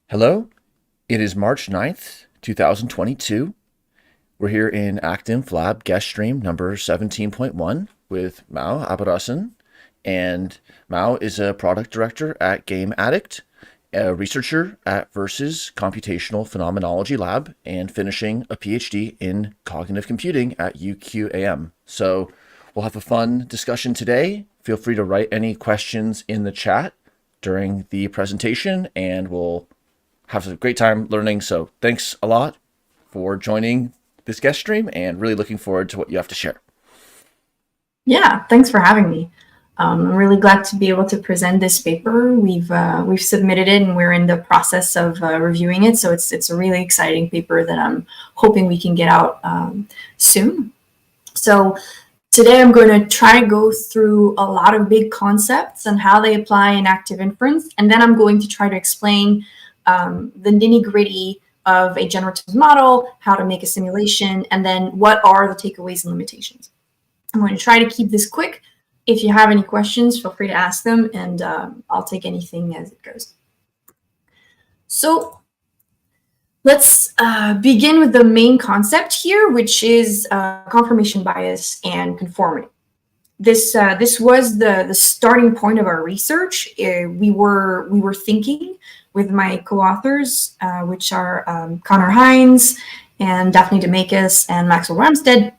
Hello, it is March 9th, 2022. We're here in ActInf Lab GuestStream number 17.1 with Mahault Albarracin. And Mahault is a product director at Game Addict, a researcher at Versus Computational Phenomenology Lab, and finishing a PhD in cognitive computing at UQAM. So we'll have a fun discussion today. Feel free to write any questions in the chat during the presentation, and we'll have a great time learning. So thanks a lot for joining this guest stream and really looking forward to what you have to share. Yeah, thanks for having me. I'm really glad to be able to present this paper. We've submitted it and we're in the process of reviewing it. So it's a really exciting paper that I'm hoping we can get out soon. So today I'm going to try to go through a lot of big concepts and how they apply in active inference. And then I'm going to try to explain the nitty-gritty of a generative model, how to make a simulation, and then what are the takeaways and limitations. I'm going to try to keep this quick. If you have any questions, feel free to ask them, and I'll take anything as it goes. So let's begin with the main concept here, which is confirmation bias and conformity. This was the starting point of our research. We were thinking with my co-authors, which are Connor Hines and Daphne Demakis and Maxwell Ramstead.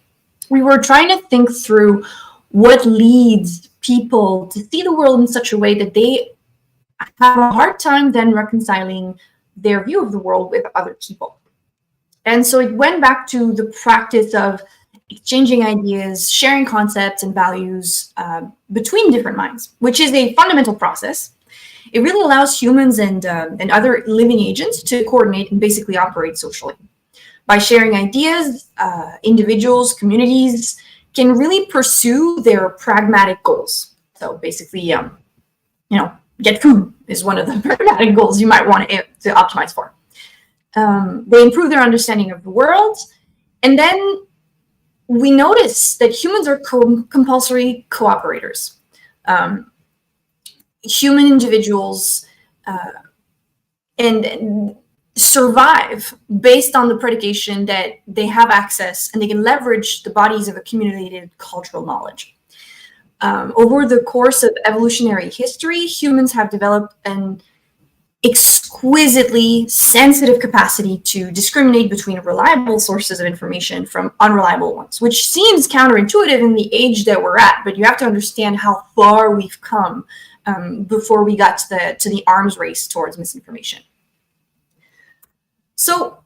We were trying to think through what leads people to see the world in such a way that they have a hard time then reconciling their view of the world with other people. And so it went back to the practice of exchanging ideas, sharing concepts and values between different minds, which is a fundamental process. It really allows humans and other living agents to coordinate and basically operate socially. By sharing ideas, individuals, communities can really pursue their pragmatic goals. So basically, get food is one of the pragmatic goals you might want to optimize for. They improve their understanding of the world. And then we notice that humans are compulsory cooperators. Human individuals and survive based on the predication that they have access and they can leverage the bodies of accumulated cultural knowledge. Over the course of evolutionary history, humans have developed an exquisitely sensitive capacity to discriminate between reliable sources of information from unreliable ones, which seems counterintuitive in the age that we're at, but you have to understand how far we've come before we got to the arms race towards misinformation. So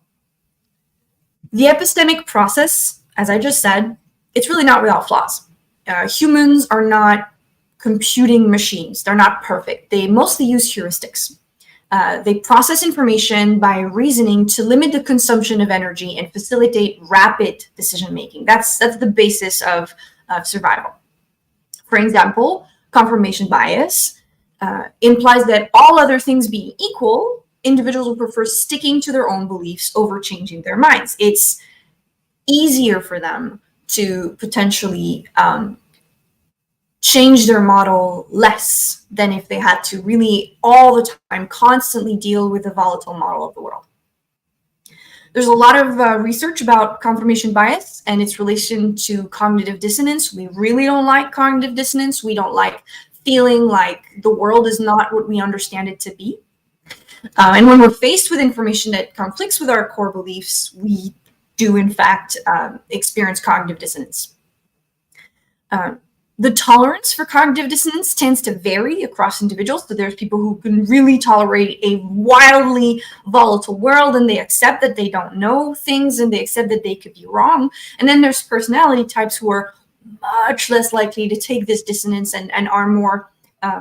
the epistemic process, as I just said, it's really not without flaws. Humans are not computing machines. They're not perfect. They mostly use heuristics. They process information by reasoning to limit the consumption of energy and facilitate rapid decision-making. That's the basis of survival. For example, confirmation bias implies that all other things being equal, individuals will prefer sticking to their own beliefs over changing their minds. It's easier for them to potentially change their model less than if they had to really all the time constantly deal with the volatile model of the world. There's a lot of research about confirmation bias and its relation to cognitive dissonance. We really don't like cognitive dissonance. We don't like feeling like the world is not what we understand it to be. And when we're faced with information that conflicts with our core beliefs, we do, in fact, experience cognitive dissonance. The tolerance for cognitive dissonance tends to vary across individuals. So there's people who can really tolerate a wildly volatile world and they accept that they don't know things and they accept that they could be wrong. And then there's personality types who are much less likely to take this dissonance and are more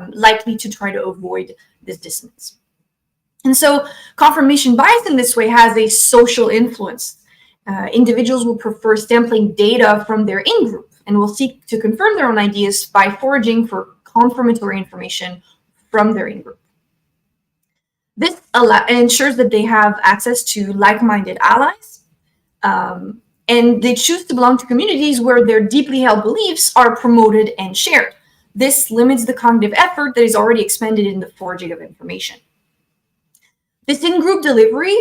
likely to try to avoid this dissonance. And so confirmation bias in this way has a social influence. Individuals will prefer sampling data from their in-group and will seek to confirm their own ideas by foraging for confirmatory information from their in-group. This ensures that they have access to like-minded allies, and they choose to belong to communities where their deeply held beliefs are promoted and shared. This limits the cognitive effort that is already expended in the foraging of information. This in-group delivery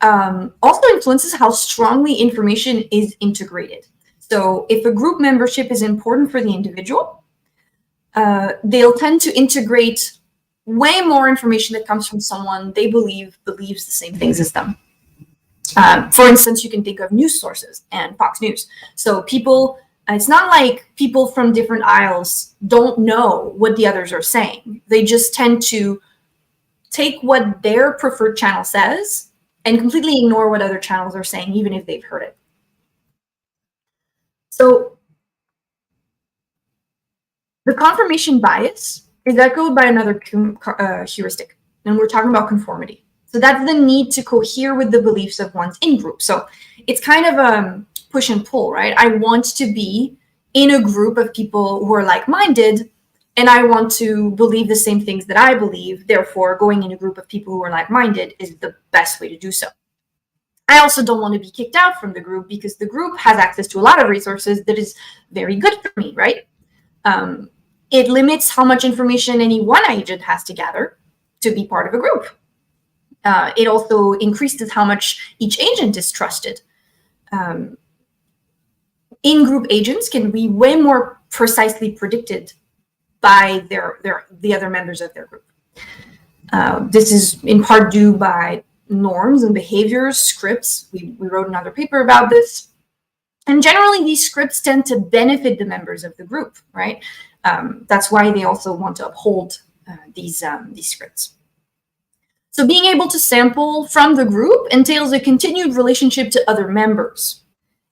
also influences how strongly information is integrated. So if a group membership is important for the individual, they'll tend to integrate way more information that comes from someone they believes the same things as them. For instance, you can think of news sources and Fox News. So people, it's not like people from different aisles don't know what the others are saying. They just tend to take what their preferred channel says and completely ignore what other channels are saying, even if they've heard it. So the confirmation bias is echoed by another heuristic, and we're talking about conformity. So that's the need to cohere with the beliefs of one's in-group. So it's kind of a push and pull, right? I want to be in a group of people who are like-minded, and I want to believe the same things that I believe. Therefore, going in a group of people who are like-minded is the best way to do so. I also don't want to be kicked out from the group because the group has access to a lot of resources that is very good for me, right? It limits how much information any one agent has to gather to be part of a group. It also increases how much each agent is trusted. In-group agents can be way more precisely predicted by the other members of their group. This is in part due by norms and behaviors, scripts. We wrote another paper about this. And generally, these scripts tend to benefit the members of the group, right? That's why they also want to uphold these scripts. So being able to sample from the group entails a continued relationship to other members.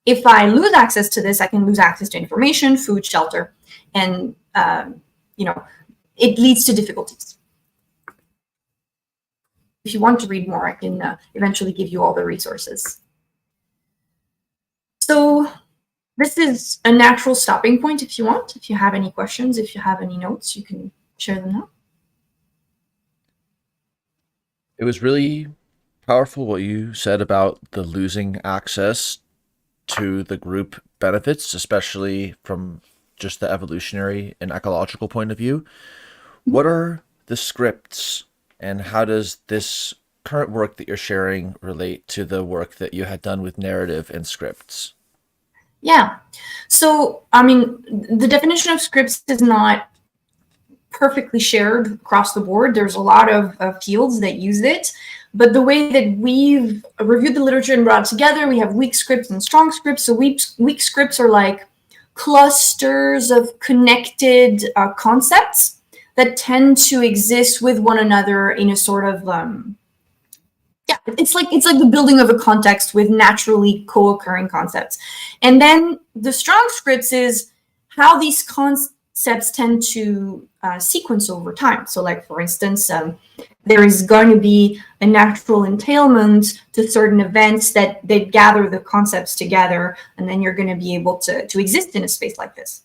If I lose access to this, I can lose access to information, food, shelter, and it leads to difficulties. If you want to read more, I can eventually give you all the resources. So this is a natural stopping point if you want. If you have any questions, if you have any notes, you can share them now. It was really powerful what you said about the losing access to the group benefits, especially from just the evolutionary and ecological point of view. What are the scripts, and how does this current work that you're sharing relate to the work that you had done with narrative and scripts? Yeah. So, I mean, the definition of scripts is not perfectly shared across the board. There's a lot of fields that use it. But the way that we've reviewed the literature and brought it together, we have weak scripts and strong scripts. So weak scripts are like clusters of connected concepts that tend to exist with one another in a sort of it's like the building of a context with naturally co-occurring concepts. And then the strong scripts is how these concepts tend to sequence over time. So like, for instance, there is going to be a natural entailment to certain events that gather the concepts together, and then you're going to be able to exist in a space like this.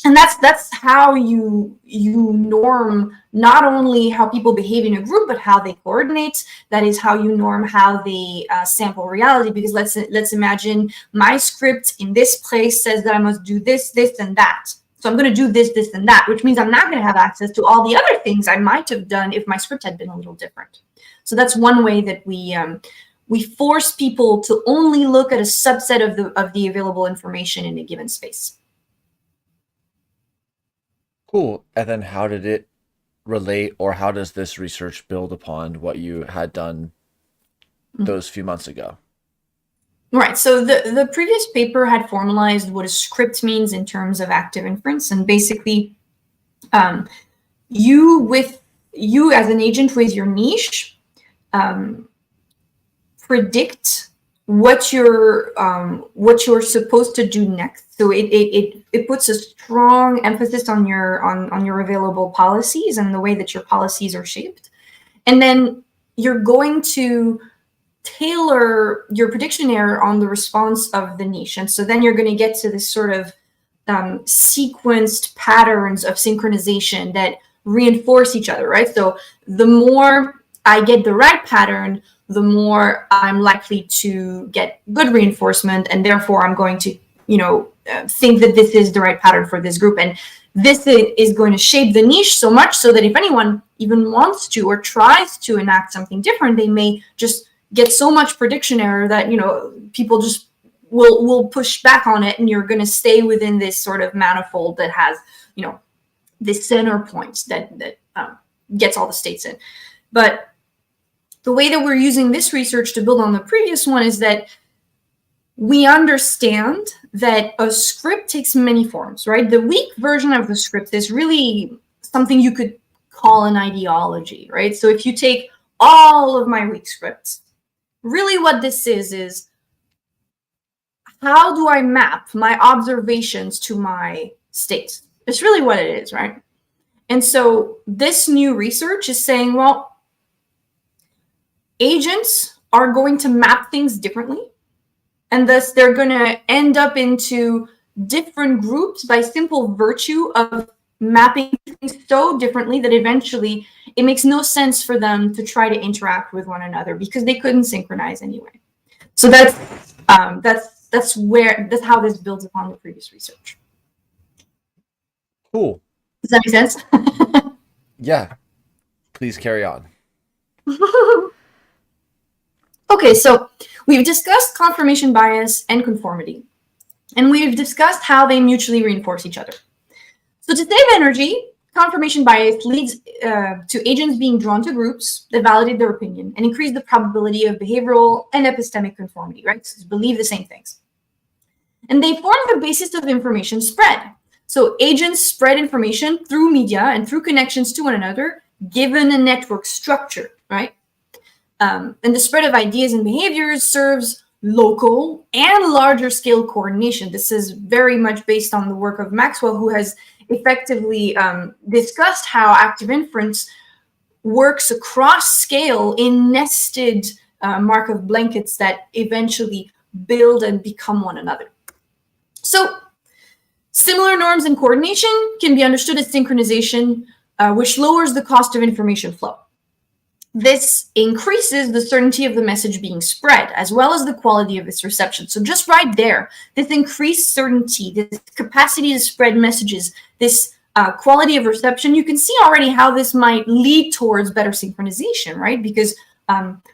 And that's how you norm not only how people behave in a group, but how they coordinate. That is how you norm how they sample reality. Because let's imagine my script in this place says that I must do this, this, and that. So I'm going to do this, this, and that, which means I'm not going to have access to all the other things I might have done if my script had been a little different. So that's one way that we force people to only look at a subset of the available information in a given space. Cool. And then how did it relate, or how does this research build upon what you had done those few months ago? Right. So the previous paper had formalized what a script means in terms of active inference. And basically, you as an agent with your niche predict what you're supposed to do next. So it puts a strong emphasis on your available policies and the way that your policies are shaped. And then you're going to tailor your prediction error on the response of the niche. And so then you're going to get to this sort of sequenced patterns of synchronization that reinforce each other, right? So the more I get the right pattern, the more I'm likely to get good reinforcement, and therefore I'm going to, think that this is the right pattern for this group. And this is going to shape the niche so much so that if anyone even wants to or tries to enact something different, they may just get so much prediction error that, people just will push back on it, and you're going to stay within this sort of manifold that has, this center point that gets all the states in. But the way that we're using this research to build on the previous one is that we understand that a script takes many forms, right? The weak version of the script is really something you could call an ideology, right? So if you take all of my weak scripts, really what this is how do I map my observations to my states? It's really what it is, right? And so this new research is saying, well, agents are going to map things differently, and thus they're going to end up into different groups by simple virtue of mapping things so differently that eventually it makes no sense for them to try to interact with one another because they couldn't synchronize anyway. So that's how this builds upon the previous research. Cool. Does that make sense? Yeah. Please carry on. Okay, so we've discussed confirmation bias and conformity, and we've discussed how they mutually reinforce each other. So to save energy, confirmation bias leads to agents being drawn to groups that validate their opinion and increase the probability of behavioral and epistemic conformity, right? So believe the same things. And they form the basis of information spread. So agents spread information through media and through connections to one another, given a network structure, right? And the spread of ideas and behaviors serves local and larger scale coordination. This is very much based on the work of Maxwell, who has effectively discussed how active inference works across scale in nested Markov blankets that eventually build and become one another. So similar norms and coordination can be understood as synchronization, which lowers the cost of information flow. This increases the certainty of the message being spread, as well as the quality of its reception. So just right there, this increased certainty, this capacity to spread messages, this quality of reception, you can see already how this might lead towards better synchronization, right? Because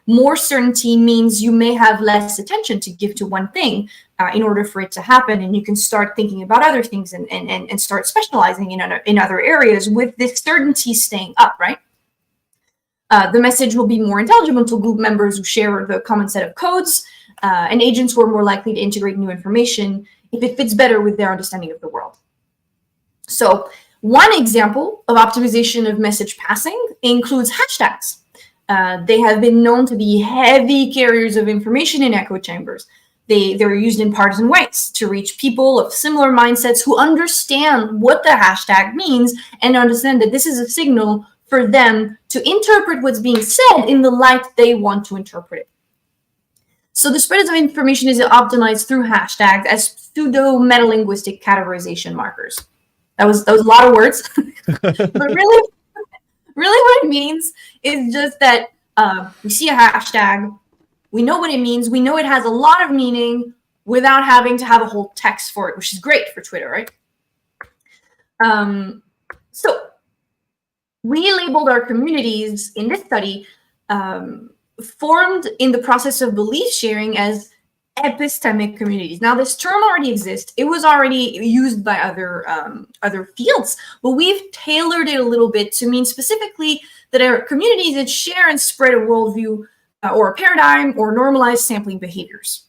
more certainty means you may have less attention to give to one thing in order for it to happen, and you can start thinking about other things and start specializing in other areas with this certainty staying up, right? The message will be more intelligible to group members who share the common set of codes, and agents who are more likely to integrate new information if it fits better with their understanding of the world. So one example of optimization of message passing includes hashtags. They have been known to be heavy carriers of information in echo chambers. They're used in partisan ways to reach people of similar mindsets who understand what the hashtag means and understand that this is a signal for them to interpret what's being said in the light they want to interpret it. So the spread of information is optimized through hashtags as pseudo-metalinguistic categorization markers. That was a lot of words, but really what it means is just that we see a hashtag, we know what it means, we know it has a lot of meaning without having to have a whole text for it, which is great for Twitter, right? So we labeled our communities in this study formed in the process of belief sharing as epistemic communities. Now, this term already exists. It was already used by other fields, but we've tailored it a little bit to mean specifically that are communities that share and spread a worldview or a paradigm or normalized sampling behaviors.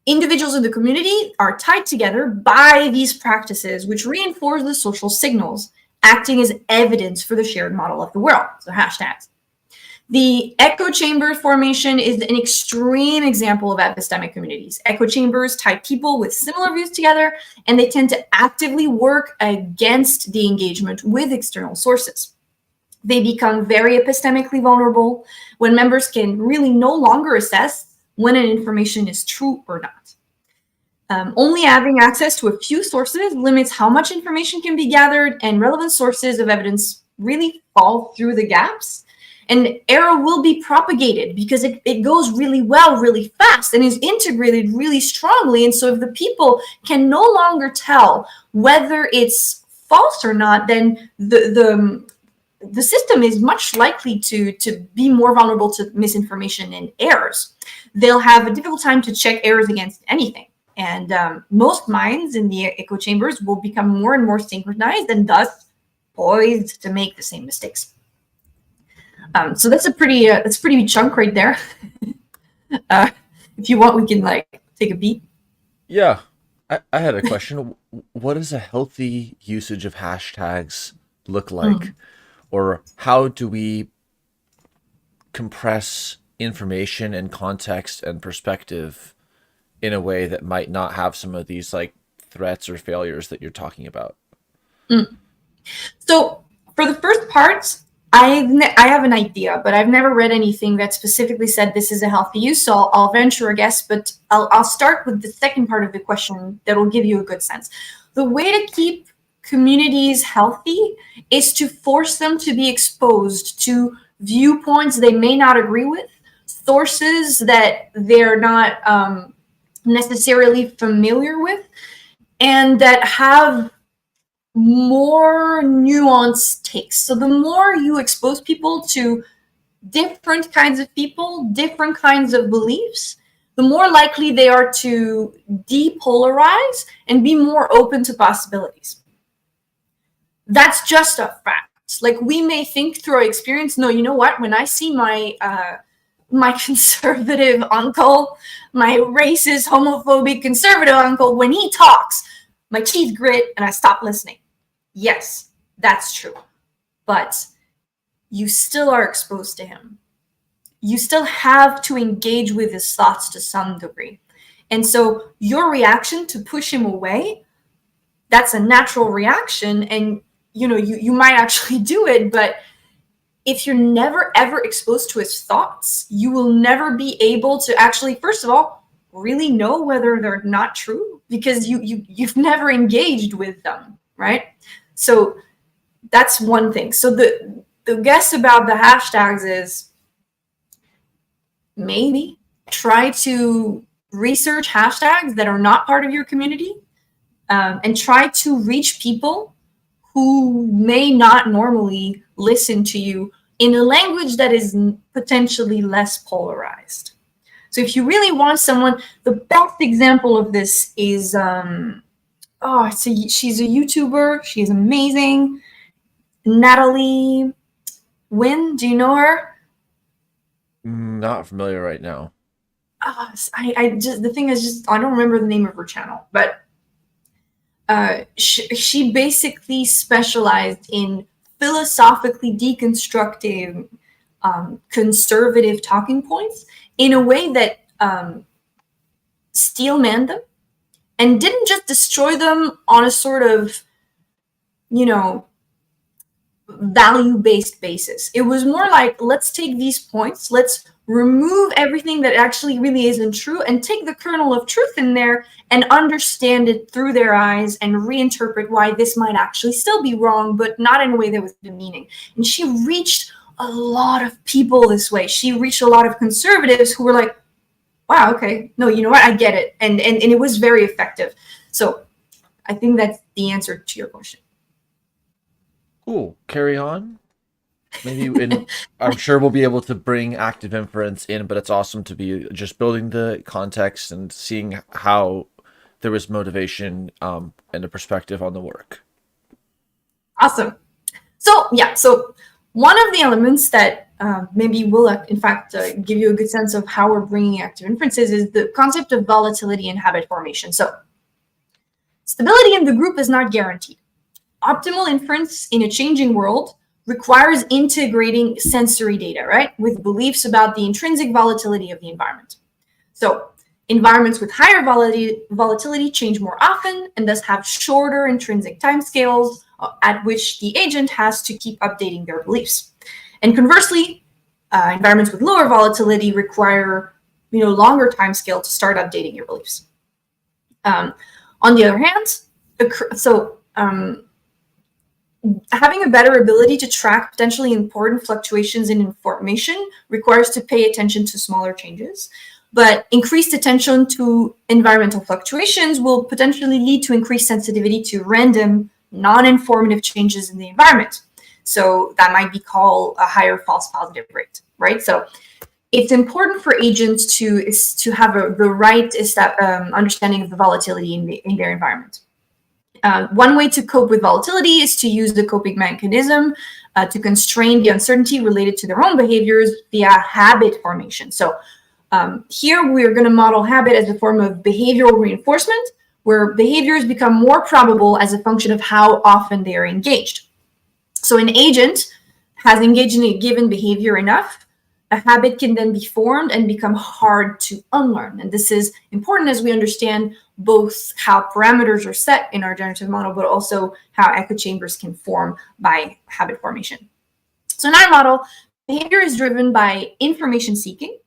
Individuals in the community are tied together by these practices, which reinforce the social signals, acting as evidence for the shared model of the world, so hashtags. The echo chamber formation is an extreme example of epistemic communities. Echo chambers tie people with similar views together, and they tend to actively work against the engagement with external sources. They become very epistemically vulnerable when members can really no longer assess when an information is true or not. Only having access to a few sources limits how much information can be gathered, and relevant sources of evidence really fall through the gaps. And error will be propagated because it goes really well, really fast, and is integrated really strongly. And so if the people can no longer tell whether it's false or not, then the system is much likely to be more vulnerable to misinformation and errors. They'll have a difficult time to check errors against anything. And most minds in the echo chambers will become more and more synchronized and thus poised to make the same mistakes. So that's a pretty big chunk right there. If you want, we can like take a beat. Yeah, I had a question. What does a healthy usage of hashtags look like? Or how do we compress information and context and perspective in a way that might not have some of these like threats or failures that you're talking about? So for the first part, I have an idea, but I've never read anything that specifically said this is a healthy use. So I'll venture a guess, but I'll start with the second part of the question that will give you a good sense. The way to keep communities healthy is to force them to be exposed to viewpoints they may not agree with, sources that they're not necessarily familiar with, and that have more nuanced takes. So the more you expose people to different kinds of people, different kinds of beliefs, the more likely they are to depolarize and be more open to possibilities. That's just a fact. Like, we may think through our experience, no, you know what? When I see my conservative uncle, my racist, homophobic, conservative uncle, when he talks, my teeth grit and I stop listening. Yes, that's true. But you still are exposed to him. You still have to engage with his thoughts to some degree. And so your reaction to push him away, that's a natural reaction. And you might actually do it, but if you're never ever exposed to his thoughts, you will never be able to actually, first of all, really know whether they're not true, because you've never engaged with them, right? So that's one thing. So the guess about the hashtags is maybe try to research hashtags that are not part of your community, and try to reach people who may not normally listen to you in a language that is potentially less polarized. So if you really want someone, the best example of this is, she's a YouTuber. She's amazing. Natalie Wynn, do you know her? Not familiar right now. The thing is, just I don't remember the name of her channel, but she basically specialized in philosophically deconstructing conservative talking points in a way that steel-manned them and didn't just destroy them on a sort of, value-based basis. It was more like, let's take these points, let's remove everything that actually really isn't true and take the kernel of truth in there and understand it through their eyes and reinterpret why this might actually still be wrong, but not in a way that was demeaning. And she reached a lot of people this way. She reached a lot of conservatives who were like, wow, okay, no, you know what, I get it. And it was very effective. So I think that's the answer to your question. Cool. Carry on. Maybe I'm sure we'll be able to bring active inference in, but it's awesome to be just building the context and seeing how there was motivation and a perspective on the work. Awesome. So one of the elements that maybe will, in fact, give you a good sense of how we're bringing active inferences is the concept of volatility and habit formation. So stability in the group is not guaranteed. Optimal inference in a changing world requires integrating sensory data, right, with beliefs about the intrinsic volatility of the environment. So environments with higher volatility change more often and thus have shorter intrinsic timescales at which the agent has to keep updating their beliefs. And conversely, environments with lower volatility require longer timescale to start updating your beliefs. On the other hand, having a better ability to track potentially important fluctuations in information requires to pay attention to smaller changes. But increased attention to environmental fluctuations will potentially lead to increased sensitivity to random, non-informative changes in the environment. So that might be called a higher false positive rate, right? So it's important for agents to have the right understanding of the volatility in their environment. One way to cope with volatility is to use the coping mechanism to constrain the uncertainty related to their own behaviors via habit formation. So here we're going to model habit as a form of behavioral reinforcement, where behaviors become more probable as a function of how often they are engaged. So an agent has engaged in a given behavior enough, a habit can then be formed and become hard to unlearn. And this is important as we understand both how parameters are set in our generative model, but also how echo chambers can form by habit formation. So in our model, behavior is driven by information seeking,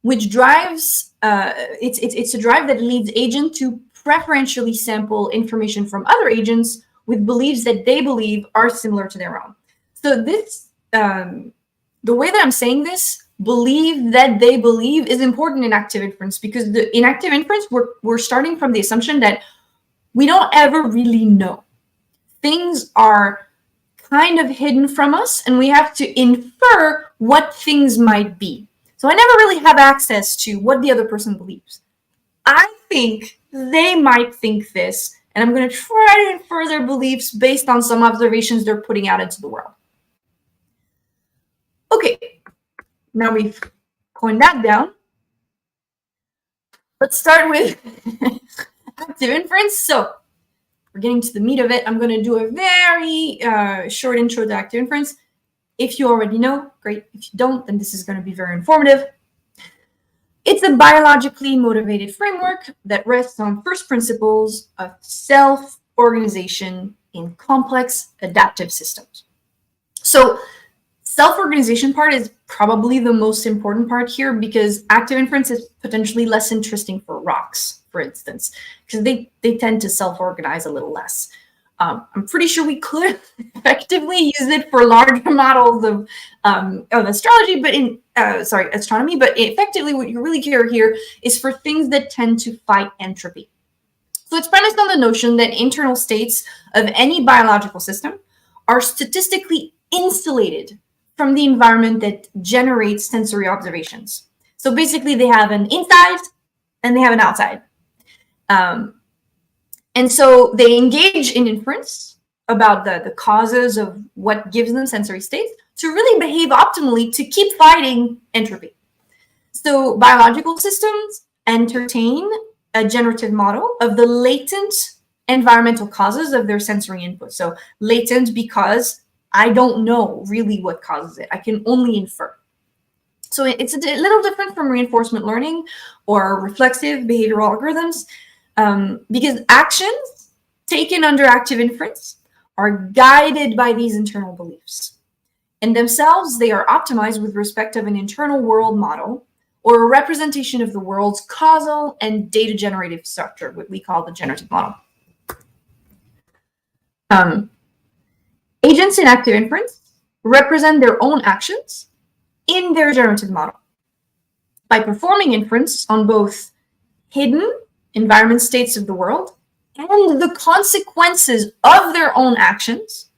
which drives, it's a drive that leads agent to preferentially sample information from other agents with beliefs that they believe are similar to their own. So this, the way that I'm saying this, believe that they believe, is important in active inference, because in active inference, we're starting from the assumption that we don't ever really know. Things are kind of hidden from us, and we have to infer what things might be. So I never really have access to what the other person believes. I think they might think this, and I'm going to try to infer their beliefs based on some observations they're putting out into the world. Okay, now we've coined that down. Let's start with active inference. So we're getting to the meat of it. I'm going to do a very short intro to active inference. If you already know, great. If you don't, then this is going to be very informative. It's a biologically motivated framework that rests on first principles of self-organization in complex adaptive systems. So self-organization part is probably the most important part here, because active inference is potentially less interesting for rocks, for instance, because they tend to self-organize a little less. I'm pretty sure we could effectively use it for larger models of astrology, but astronomy. But effectively, what you really care here is for things that tend to fight entropy. So it's premised on the notion that internal states of any biological system are statistically insulated from the environment that generates sensory observations. So basically, they have an inside and they have an outside. And so they engage in inference about the causes of what gives them sensory states to really behave optimally to keep fighting entropy. So biological systems entertain a generative model of the latent environmental causes of their sensory input. So latent because I don't know really what causes it. I can only infer. So it's a little different from reinforcement learning or reflexive behavioral algorithms. Because actions taken under active inference are guided by these internal beliefs. In themselves, they are optimized with respect of an internal world model or a representation of the world's causal and data generative structure, what we call the generative model. Agents in active inference represent their own actions in their generative model. By performing inference on both hidden environment states of the world and the consequences of their own actions,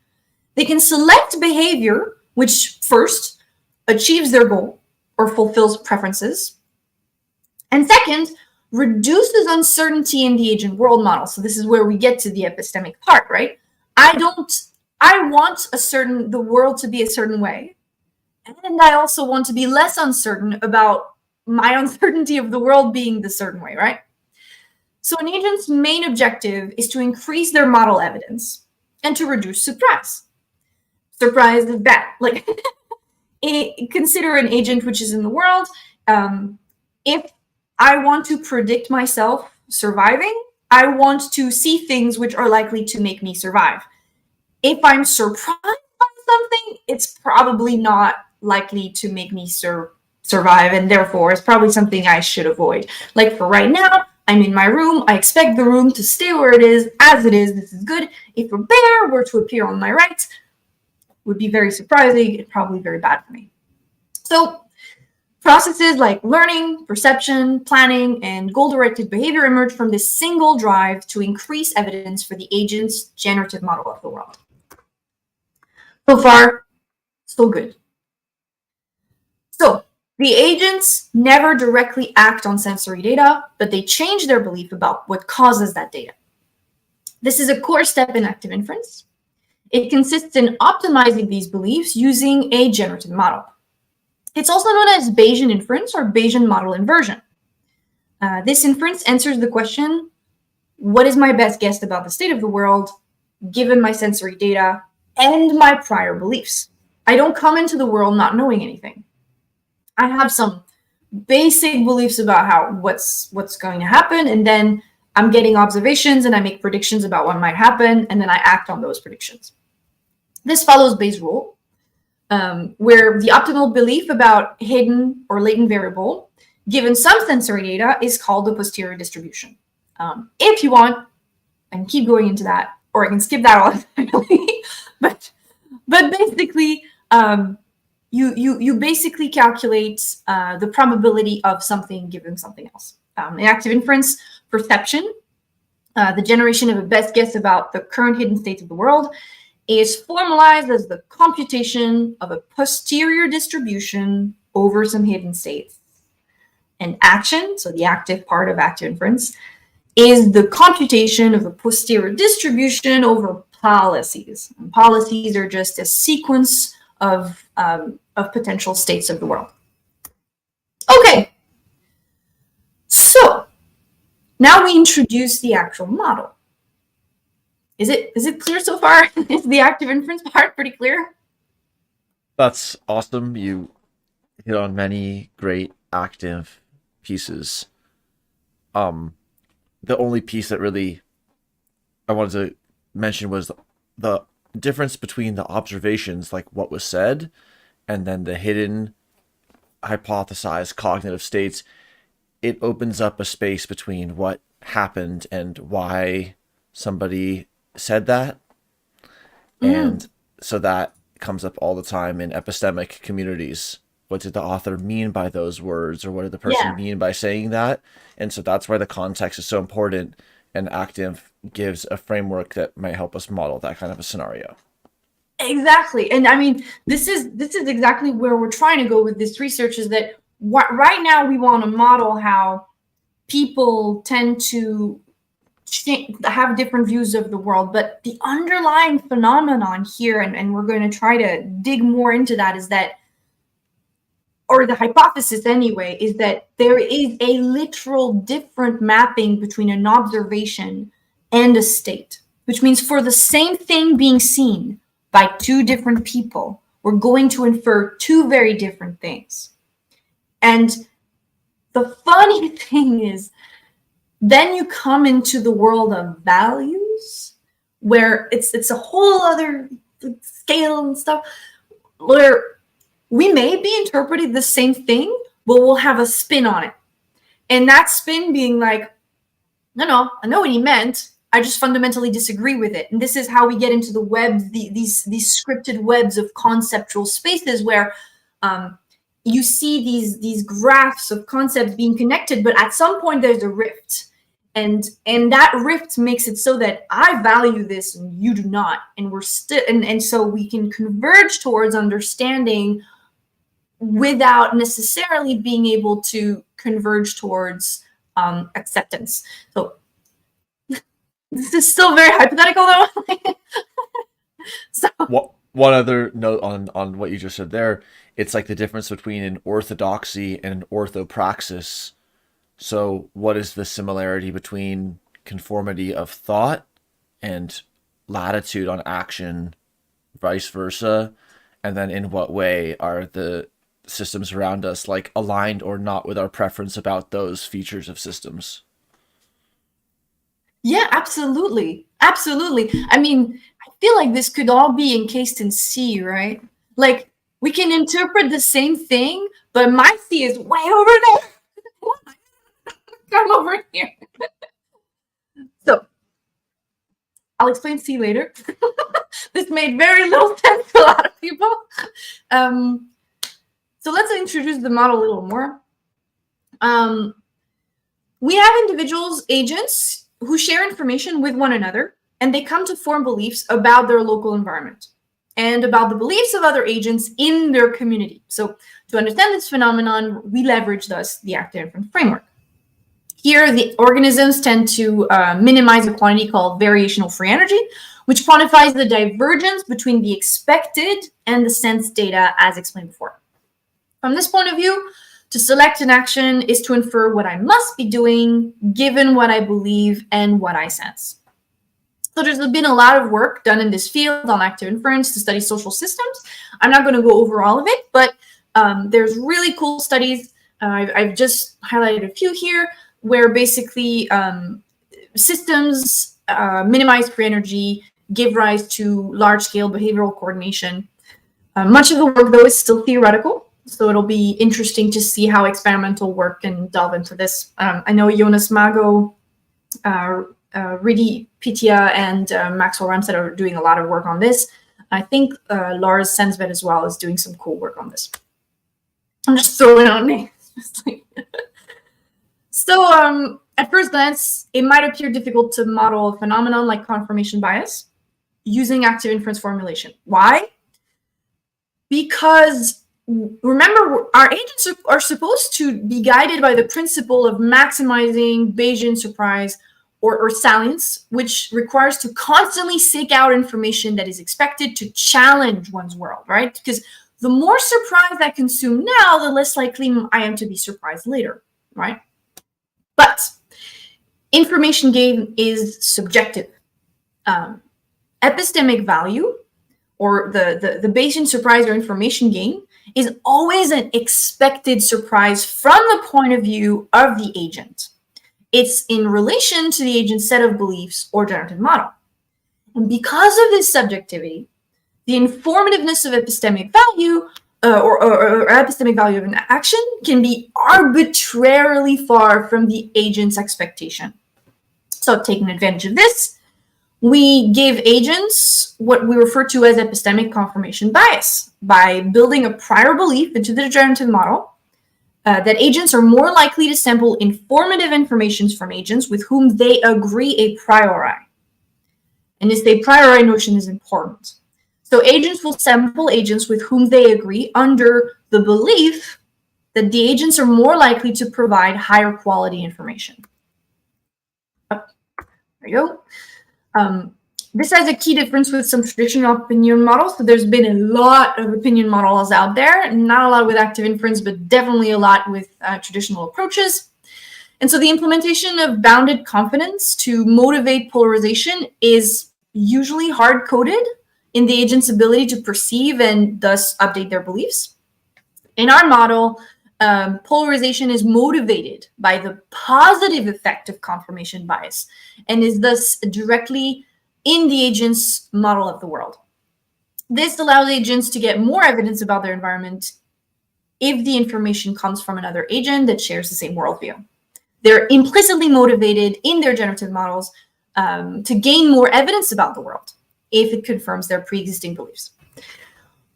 they can select behavior which first achieves their goal or fulfills preferences, and second, reduces uncertainty in the agent world model. So this is where we get to the epistemic part, right? I want the world to be a certain way, and I also want to be less uncertain about my uncertainty of the world being the certain way, right? So an agent's main objective is to increase their model evidence and to reduce surprise. Surprise is bad. Like, consider an agent which is in the world. If I want to predict myself surviving, I want to see things which are likely to make me survive. If I'm surprised by something, it's probably not likely to make me survive, and therefore it's probably something I should avoid. Like for right now, I'm in my room. I expect the room to stay where it is, as it is. This is good. If a bear were to appear on my right, would be very surprising and probably very bad for me. So processes like learning, perception, planning, and goal-directed behavior emerge from this single drive to increase evidence for the agent's generative model of the world. So far, so good. So the agents never directly act on sensory data, but they change their belief about what causes that data. This is a core step in active inference. It consists in optimizing these beliefs using a generative model. It's also known as Bayesian inference or Bayesian model inversion. This inference answers the question, what is my best guess about the state of the world, given my sensory data and my prior beliefs? I don't come into the world not knowing anything. I have some basic beliefs about what's going to happen, and then I'm getting observations and I make predictions about what might happen, and then I act on those predictions. This follows Bayes' rule, where the optimal belief about hidden or latent variable, given some sensory data, is called the posterior distribution. If you want, I can keep going into that, or I can skip that entirely. but basically, you basically calculate the probability of something given something else. In active inference, perception, the generation of a best guess about the current hidden states of the world, is formalized as the computation of a posterior distribution over some hidden states. And action, so the active part of active inference, is the computation of a posterior distribution over policies. And policies are just a sequence of potential states of the world. Okay, so now we introduce the actual model. Is it clear so far? Is the active inference part pretty clear? That's awesome. You hit on many great active pieces. The only piece that really I wanted to mention was the difference between the observations, like what was said, and then the hidden hypothesized cognitive states. It opens up a space between what happened and why somebody said that. And so that comes up all the time in epistemic communities. What did the author mean by those words, or what did the person mean by saying that? And so that's why the context is so important, and ActInf gives a framework that might help us model that kind of a scenario. Exactly. And I mean, this is exactly where we're trying to go with this research, is that right now we want to model how people tend to have different views of the world, but the underlying phenomenon here, and we're going to try to dig more into that, is that, or the hypothesis anyway, is that there is a literal different mapping between an observation and a state, which means for the same thing being seen by two different people, we're going to infer two very different things. And the funny thing is, then you come into the world of values, where it's a whole other scale and stuff, where we may be interpreting the same thing, but we'll have a spin on it. And that spin being like, no, I know what he meant, I just fundamentally disagree with it. And this is how we get into the web, these scripted webs of conceptual spaces where you see these graphs of concepts being connected, but at some point there's a rift. And that rift makes it so that I value this and you do not. And we're still, and so we can converge towards understanding without necessarily being able to converge towards acceptance. So this is still very hypothetical, though. So one other note on what you just said there, it's like the difference between an orthodoxy and an orthopraxis. So what is the similarity between conformity of thought and latitude on action, vice versa? And then in what way are the systems around us like aligned or not with our preference about those features of systems? Yeah, absolutely. Absolutely. I mean, I feel like this could all be encased in C, right? Like, we can interpret the same thing, but my C is way over there. come over here. So I'll explain C later. This made very little sense to a lot of people. So let's introduce the model a little more. We have individuals, agents, who share information with one another, and they come to form beliefs about their local environment and about the beliefs of other agents in their community. So to understand this phenomenon, we leverage thus the ActInf framework. Here, the organisms tend to minimize a quantity called variational free energy, which quantifies the divergence between the expected and the sensed data as explained before. From this point of view, to select an action is to infer what I must be doing given what I believe and what I sense. So there's been a lot of work done in this field on active inference to study social systems. I'm not going to go over all of it, but there's really cool studies. I've just highlighted a few here where basically systems minimize free energy, give rise to large-scale behavioral coordination. Much of the work, though, is still theoretical. So it'll be interesting to see how experimental work can delve into this. I know Jonas Mago, Ridi Pitia, and Maxwell Ramsted are doing a lot of work on this. I think Lars Sensved as well is doing some cool work on this. I'm just throwing out names. So at first glance, it might appear difficult to model a phenomenon like confirmation bias using active inference formulation. Why? Because remember, our agents are supposed to be guided by the principle of maximizing Bayesian surprise or salience, which requires to constantly seek out information that is expected to challenge one's world, right? Because the more surprise I consume now, the less likely I am to be surprised later, right? But information gain is subjective. Epistemic value, or the Bayesian surprise or information gain, is always an expected surprise from the point of view of the agent. It's in relation to the agent's set of beliefs or generative model. And because of this subjectivity, the informativeness of epistemic value or epistemic value of an action can be arbitrarily far from the agent's expectation. So taking advantage of this, we give agents what we refer to as epistemic confirmation bias by building a prior belief into the generative model that agents are more likely to sample informative information from agents with whom they agree a priori. And this a priori notion is important. So agents will sample agents with whom they agree under the belief that the agents are more likely to provide higher quality information. Oh, there you go. This has a key difference with some traditional opinion models. So there's been a lot of opinion models out there, not a lot with active inference, but definitely a lot with traditional approaches. And so the implementation of bounded confidence to motivate polarization is usually hard-coded in the agent's ability to perceive and thus update their beliefs. In our model, polarization is motivated by the positive effect of confirmation bias and is thus directly in the agent's model of the world. This allows agents to get more evidence about their environment if the information comes from another agent that shares the same worldview. They're implicitly motivated in their generative models to gain more evidence about the world if it confirms their pre-existing beliefs.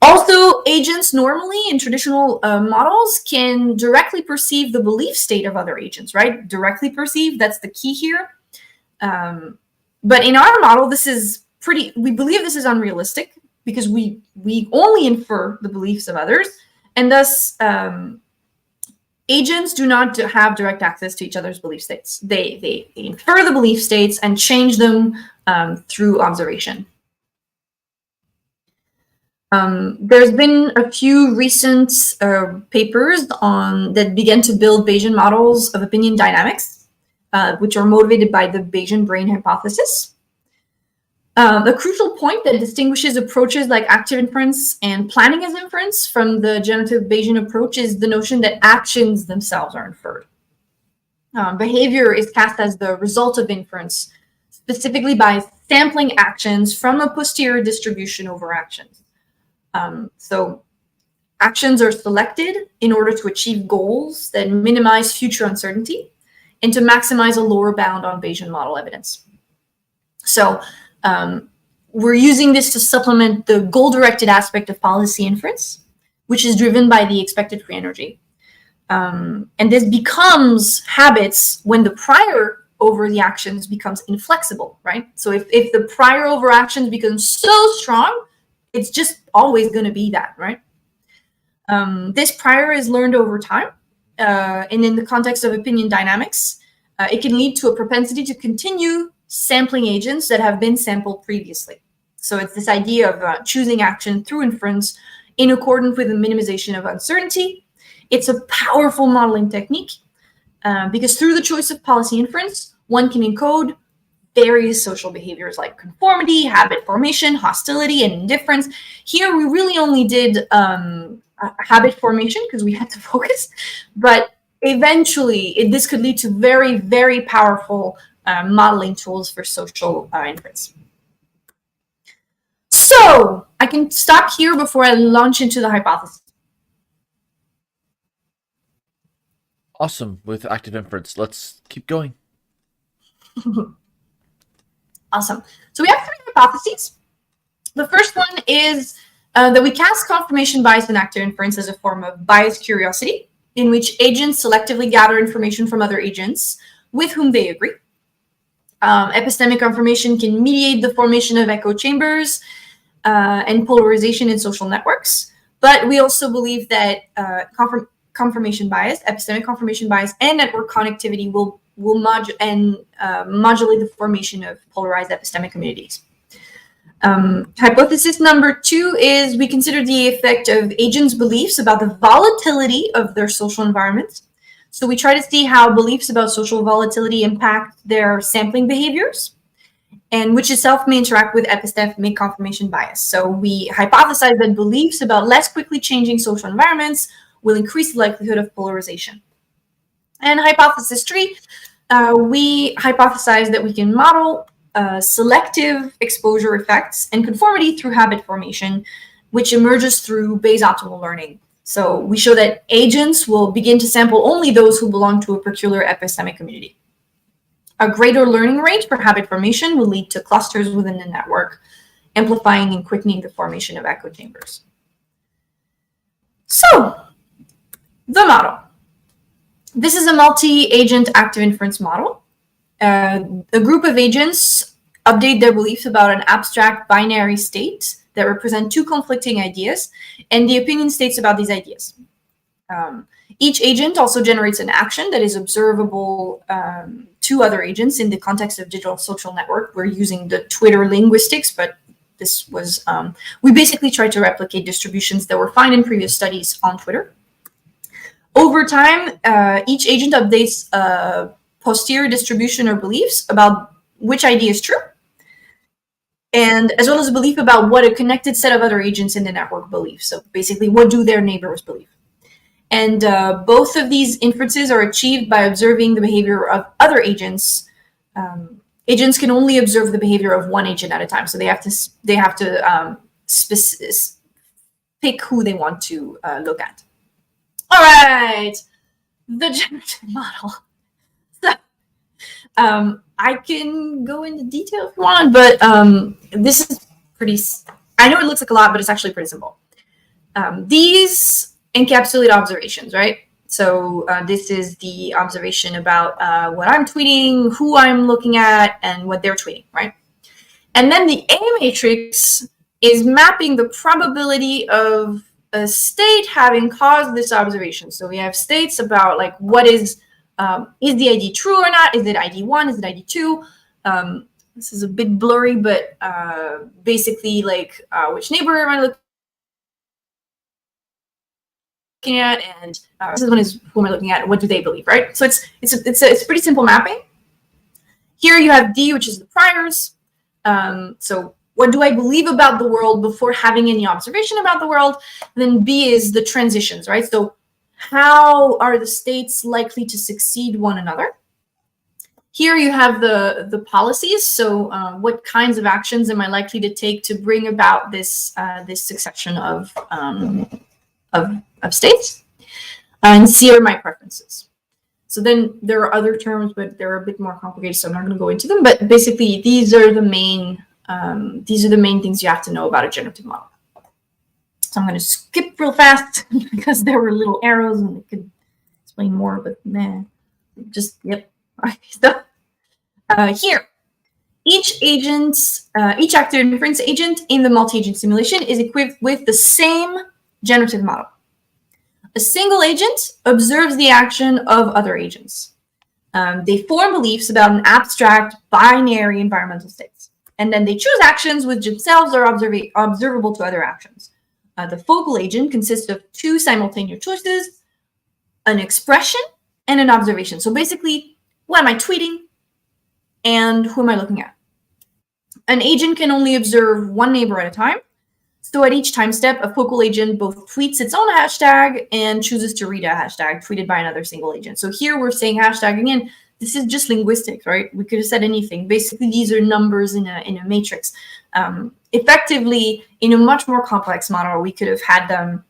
Also, agents normally in traditional models can directly perceive the belief state of other agents, right? Directly perceive, that's the key here. But in our model, we believe this is unrealistic because we only infer the beliefs of others, and thus agents do not have direct access to each other's belief states. They infer the belief states and change them through observation. There's been a few recent papers that began to build Bayesian models of opinion dynamics, which are motivated by the Bayesian brain hypothesis. A crucial point that distinguishes approaches like active inference and planning as inference from the generative Bayesian approach is the notion that actions themselves are inferred. Behavior is cast as the result of inference, specifically by sampling actions from a posterior distribution over actions. So actions are selected in order to achieve goals that minimize future uncertainty. and to maximize a lower bound on Bayesian model evidence. So we're using this to supplement the goal-directed aspect of policy inference, which is driven by the expected free energy. And this becomes habits when the prior over the actions becomes inflexible, right? So if the prior over actions becomes so strong, it's just always going to be that, right? This prior is learned over time. And in the context of opinion dynamics, it can lead to a propensity to continue sampling agents that have been sampled previously. So it's this idea of choosing action through inference in accordance with the minimization of uncertainty. It's a powerful modeling technique because through the choice of policy inference, one can encode various social behaviors like conformity, habit formation, hostility, and indifference. Here, we really only did habit formation because we had to focus, but eventually this could lead to very, very powerful modeling tools for social inference. So I can stop here before I launch into the hypothesis. Awesome with active inference. Let's keep going. Awesome. So we have 3 hypotheses. The first one is that we cast confirmation bias in active inference as a form of biased curiosity, in which agents selectively gather information from other agents with whom they agree. Epistemic confirmation can mediate the formation of echo chambers and polarization in social networks. But we also believe that confirmation bias, epistemic confirmation bias, and network connectivity will modulate the formation of polarized epistemic communities. Hypothesis number 2 is we consider the effect of agents' beliefs about the volatility of their social environment. So we try to see how beliefs about social volatility impact their sampling behaviors, and which itself may interact with epistemic confirmation bias. So we hypothesize that beliefs about less quickly changing social environments will increase the likelihood of polarization. And hypothesis 3, we hypothesize that we can model selective exposure effects and conformity through habit formation, which emerges through Bayes optimal learning. So we show that agents will begin to sample only those who belong to a peculiar epistemic community. A greater learning rate for habit formation will lead to clusters within the network, amplifying and quickening the formation of echo chambers. So, the model. This is a multi-agent active inference model. A group of agents update their beliefs about an abstract binary state that represent 2 conflicting ideas and the opinion states about these ideas. Each agent also generates an action that is observable to other agents in the context of digital social network. We're using the Twitter linguistics, but this was, we basically tried to replicate distributions that were found in previous studies on Twitter. Over time, each agent updates a posterior distribution or beliefs about which idea is true, and as well as a belief about what a connected set of other agents in the network believe. So basically, what do their neighbors believe? And both of these inferences are achieved by observing the behavior of other agents. Agents can only observe the behavior of one agent at a time, so they have to pick who they want to look at. All right, the generative model. So I can go into detail if you want, but this is pretty. I know it looks like a lot, but it's actually pretty simple. These encapsulate observations, right? So this is the observation about what I'm tweeting, who I'm looking at, and what they're tweeting, right? And then the A matrix is mapping the probability of a state having caused this observation. So we have states about like what is the ID true or not? Is it ID 1? Is it ID 2? This is a bit blurry, but basically like which neighbor am I looking at, and this one is who am I looking at, and what do they believe, right? So it's pretty simple mapping. Here you have D, which is the priors. So what do I believe about the world before having any observation about the world? And then B is the transitions, right? So how are the states likely to succeed one another? Here you have the policies. So what kinds of actions am I likely to take to bring about this succession of states? And C are my preferences. So then there are other terms, but they're a bit more complicated, so I'm not going to go into them. But basically, these are the main things you have to know about a generative model. So I'm going to skip real fast because there were little arrows and I could explain more, but man, just yep. All right, so here, each active inference agent in the multi-agent simulation is equipped with the same generative model. A single agent observes the action of other agents. They form beliefs about an abstract binary environmental states, and then they choose actions which themselves are observable to other actions. The focal agent consists of two simultaneous choices, an expression and an observation. So basically, what am I tweeting and who am I looking at? An agent can only observe one neighbor at a time. So at each time step, a focal agent both tweets its own hashtag and chooses to read a hashtag tweeted by another single agent. So here we're saying hashtag again. This is just linguistics, right? We could have said anything. Basically, these are numbers in a matrix. Effectively, in a much more complex model, we could have had them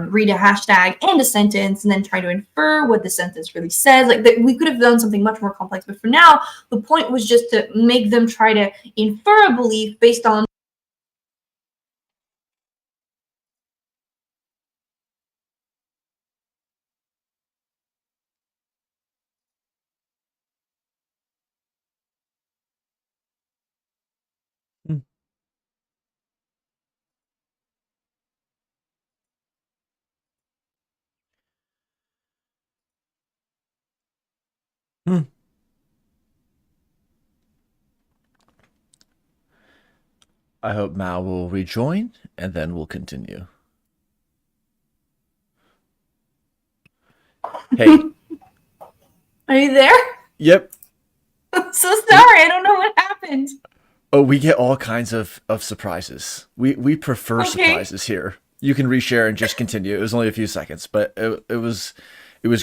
read a hashtag and a sentence and then try to infer what the sentence really says. Like we could have done something much more complex. But for now, the point was just to make them try to infer a belief based on Hmm. Hmm. I hope Mao will rejoin, and then we'll continue. Hey. Are you there? Yep. I'm so sorry. I don't know what happened. Oh, we get all kinds of surprises. We prefer surprises here. You can reshare and just continue. It was only a few seconds, but it was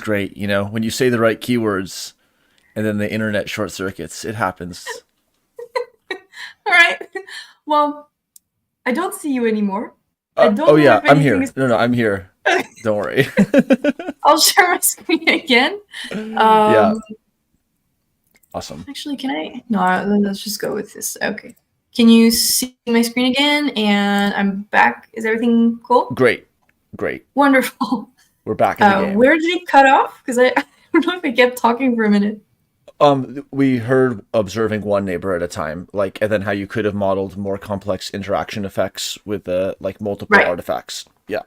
great. You know, when you say the right keywords, and then the internet short circuits, it happens. All right. Well, I don't see you anymore. I don't oh know yeah, if I'm anything here. is. No, I'm here. Don't worry. I'll share my screen again. Yeah. Awesome. Actually, can I? No, let's just go with this. Okay. Can you see my screen again? And I'm back. Is everything cool? Great. Great. Wonderful. We're back in the game. Where did it cut off? Because I don't know if I kept talking for a minute. We heard observing one neighbor at a time, like, and then how you could have modeled more complex interaction effects with like multiple artifacts. Yeah.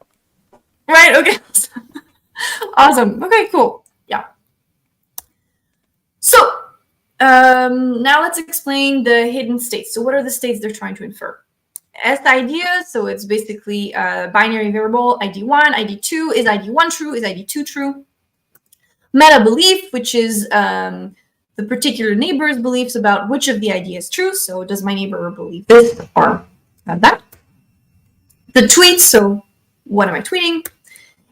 Right. Okay. Awesome. Okay. Cool. Yeah. So now let's explain the hidden states. So what are the states they're trying to infer? S idea. So it's basically a binary variable ID1, ID2. Is ID1 true? Is ID2 true? Meta belief, which is the particular neighbor's beliefs about which of the ideas is true. So does my neighbor believe this or that? The tweets, so what am I tweeting?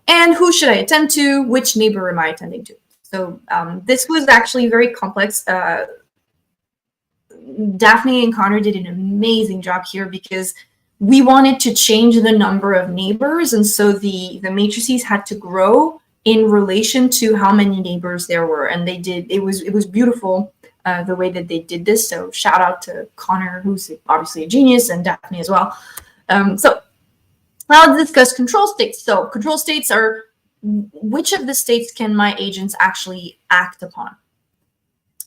And who should I attend to? Which neighbor am I attending to? So this was actually very complex. Daphne and Connor did an amazing job here because we wanted to change the number of neighbors. And so the matrices had to grow in relation to how many neighbors there were, and they did. It was beautiful the way that they did this. So shout out to Connor, who's obviously a genius, and Daphne as well. So now let's discuss control states. So control states are which of the states can my agents actually act upon.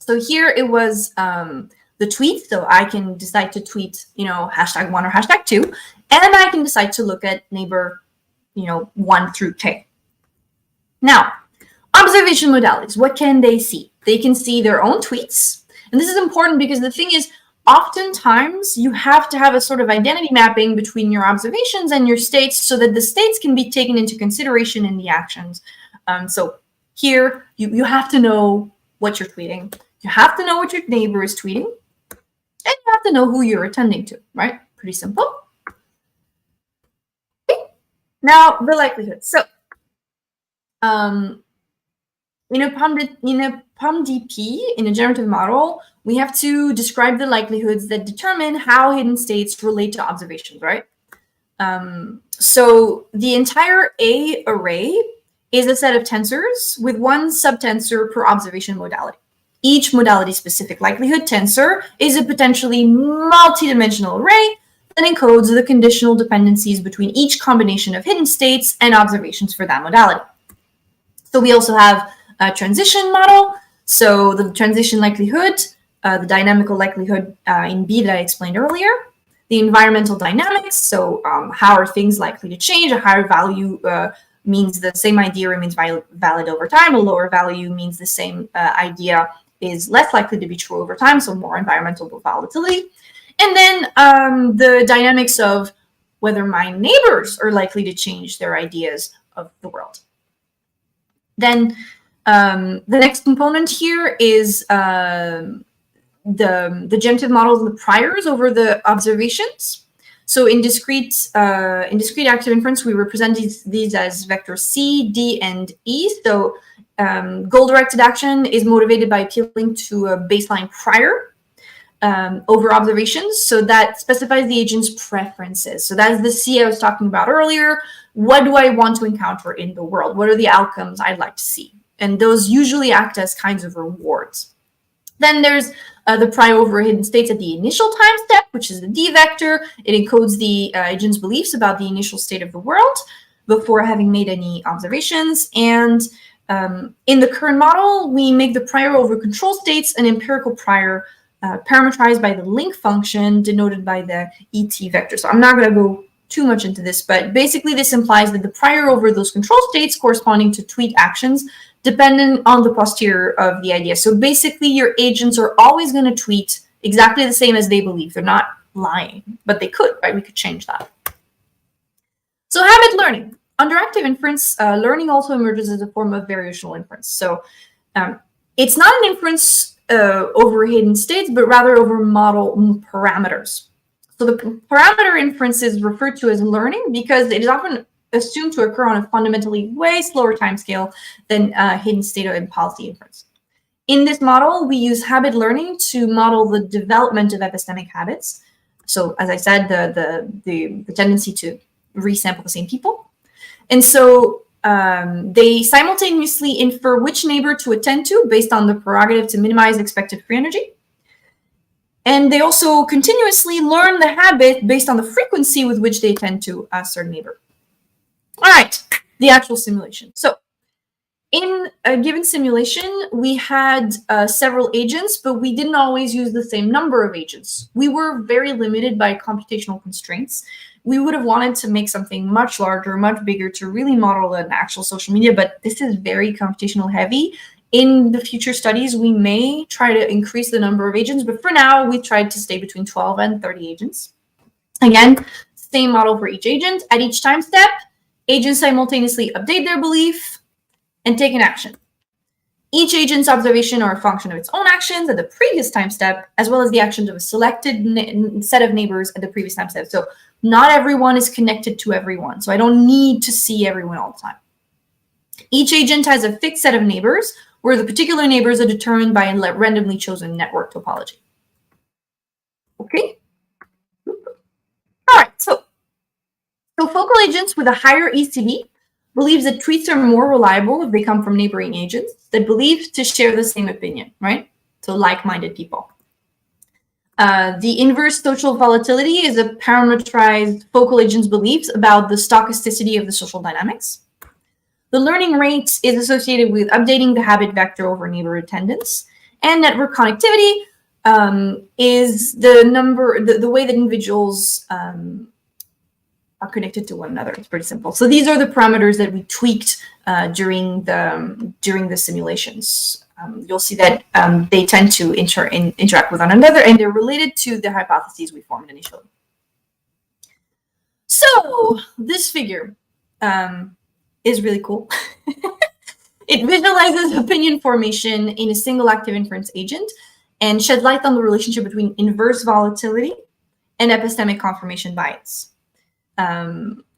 So here it was the tweet. So I can decide to tweet, #1 or #2, and I can decide to look at neighbor, 1 through K. Now, observation modalities, what can they see? They can see their own tweets. And this is important because the thing is, oftentimes you have to have a sort of identity mapping between your observations and your states so that the states can be taken into consideration in the actions. So here, you have to know what you're tweeting. You have to know what your neighbor is tweeting. And you have to know who you're attending to, right? Pretty simple. Okay. Now, the likelihood. So, in a POMDP, in a generative model, we have to describe the likelihoods that determine how hidden states relate to observations, right? So the entire A array is a set of tensors with one subtensor per observation modality. Each modality-specific likelihood tensor is a potentially multidimensional array that encodes the conditional dependencies between each combination of hidden states and observations for that modality. So we also have a transition model. So the transition likelihood, the dynamical likelihood in B that I explained earlier, the environmental dynamics. So how are things likely to change? A higher value means the same idea remains valid over time. A lower value means the same idea is less likely to be true over time, so more environmental volatility. And then the dynamics of whether my neighbors are likely to change their ideas of the world. Then the next component here is the generative models of the priors over the observations. So in discrete active inference, we represent these as vectors C, D, and E. So goal-directed action is motivated by appealing to a baseline prior over observations. So that specifies the agent's preferences. So that's the C I was talking about earlier. What do I want to encounter in the world? What are the outcomes I'd like to see? And those usually act as kinds of rewards. Then there's the prior over hidden states at the initial time step, which is the D vector. It encodes the agent's beliefs about the initial state of the world before having made any observations. And in the current model, we make the prior over control states an empirical prior parameterized by the link function denoted by the ET vector. So I'm not going to go too much into this, but basically this implies that the prior over those control states corresponding to tweet actions dependent on the posterior of the idea. So basically your agents are always going to tweet exactly the same as they believe. They're not lying, but they could, right? We could change that. So habit learning. Under active inference, learning also emerges as a form of variational inference. So it's not an inference over hidden states, but rather over model parameters. So the parameter inference is referred to as learning because it is often assumed to occur on a fundamentally way slower timescale than hidden state and policy inference. In this model, we use habit learning to model the development of epistemic habits. So as I said, the tendency to resample the same people. And so they simultaneously infer which neighbor to attend to based on the prerogative to minimize expected free energy. And they also continuously learn the habit based on the frequency with which they attend to a certain neighbor. All right, the actual simulation. So in a given simulation, we had several agents, but we didn't always use the same number of agents. We were very limited by computational constraints. We would have wanted to make something much larger, much bigger to really model an actual social media, but this is very computational heavy. In the future studies, we may try to increase the number of agents, but for now, we tried to stay between 12 and 30 agents. Again, same model for each agent. At each time step, agents simultaneously update their belief and take an action. Each agent's observation are a function of its own actions at the previous time step, as well as the actions of a selected set of neighbors at the previous time step. So not everyone is connected to everyone. So I don't need to see everyone all the time. Each agent has a fixed set of neighbors, where the particular neighbors are determined by a randomly chosen network topology. Okay. All right, so focal agents with a higher ECB believes that tweets are more reliable if they come from neighboring agents that believe to share the same opinion, right? So like-minded people. The inverse social volatility is a parameterized focal agent's beliefs about the stochasticity of the social dynamics. The learning rate is associated with updating the habit vector over neighbor attendance. And network connectivity is the way that individuals are connected to one another. It's pretty simple. So these are the parameters that we tweaked during the simulations. You'll see that they tend to interact with one another, and they're related to the hypotheses we formed initially. So this figure is really cool. It visualizes opinion formation in a single active inference agent and shed light on the relationship between inverse volatility and epistemic confirmation bias.